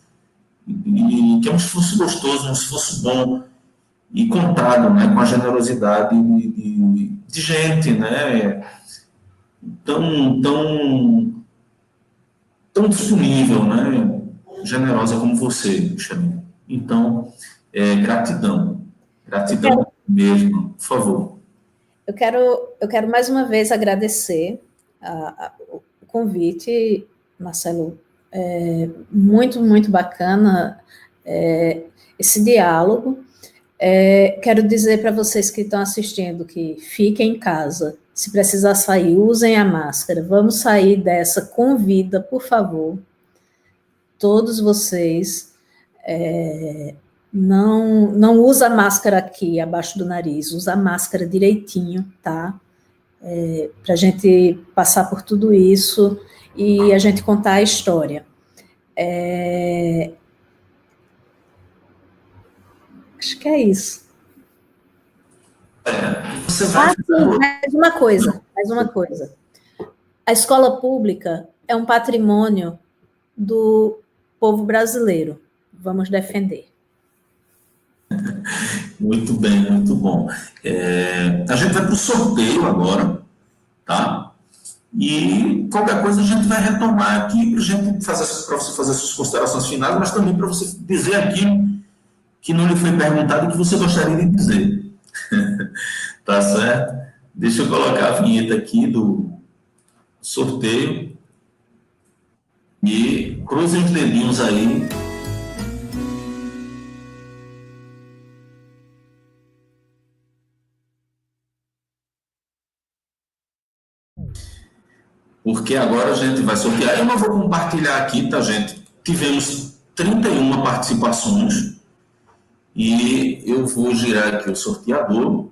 e que é um esforço gostoso, um esforço bom, e contado, né, com a generosidade de gente, né, tão disponível, né, generosa como você, Michele. Então, gratidão mesmo, por favor. Eu quero mais uma vez agradecer o convite, Marcelo. Muito, muito bacana esse diálogo. Quero dizer para vocês que estão assistindo que fiquem em casa. Se precisar sair, usem a máscara. Vamos sair dessa com vida, por favor. Todos vocês. Não usa a máscara aqui, abaixo do nariz. Usa a máscara direitinho, tá? Para a gente passar por tudo isso e a gente contar a história. Acho que é isso. Você vai... Sim, mais uma coisa. A escola pública é um patrimônio do povo brasileiro. Vamos defender. Muito bem, muito bom. A gente vai para o sorteio agora, tá? E qualquer coisa a gente vai retomar aqui para você fazer suas considerações finais, mas também para você dizer aquilo que não lhe foi perguntado e que você gostaria de dizer. Tá certo? Deixa eu colocar a vinheta aqui do sorteio e cruzem os dedinhos aí. Porque agora a gente vai sortear. Eu não vou compartilhar aqui, tá, gente? Tivemos 31 participações e eu vou girar aqui o sorteador.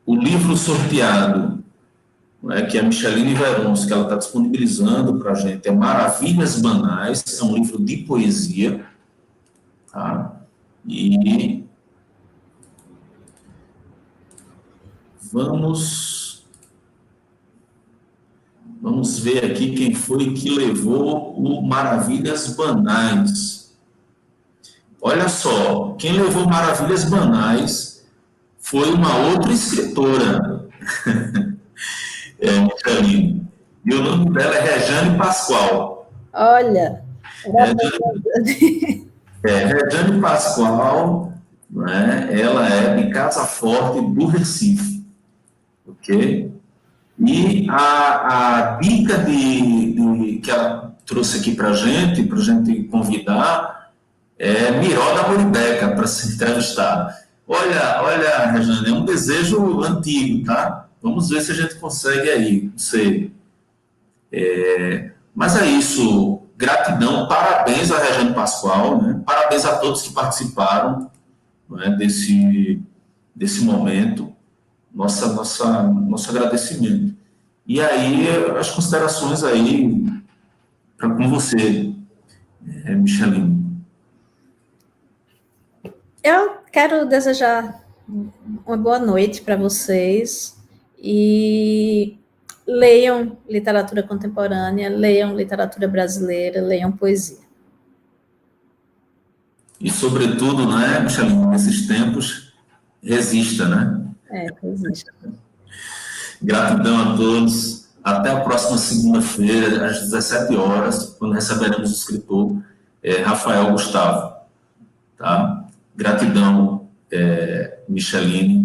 O livro sorteado, né, que a Micheline Verons, que ela está disponibilizando para a gente, é Maravilhas Banais, é um livro de poesia, tá? E vamos ver aqui quem foi que levou o Maravilhas Banais. Olha só, quem levou Maravilhas Banais foi uma outra escritora. Micheline. E o nome dela é Rejane Pascoal. Olha, Rejane Pascoal, né? Ela é de Casa Forte do Recife, ok? E a dica que ela trouxe aqui para a gente convidar, é Miró da Muribeca para ser entrevistada. Olha, Rejane, é um desejo antigo, tá? Vamos ver se a gente consegue aí, não sei. Mas é isso. Gratidão, parabéns a Rejane Pascoal, né? Parabéns a todos que participaram, né, desse momento, nosso agradecimento. E aí, as considerações aí com você, Micheline. Eu quero desejar uma boa noite para vocês e leiam literatura contemporânea, leiam literatura brasileira, leiam poesia. E, sobretudo, né, Micheline, nesses tempos, resista, né? Resista. Gratidão a todos. Até a próxima segunda-feira, às 17 horas, quando receberemos o escritor Rafael Gustavo. Tá? Gratidão, Micheline.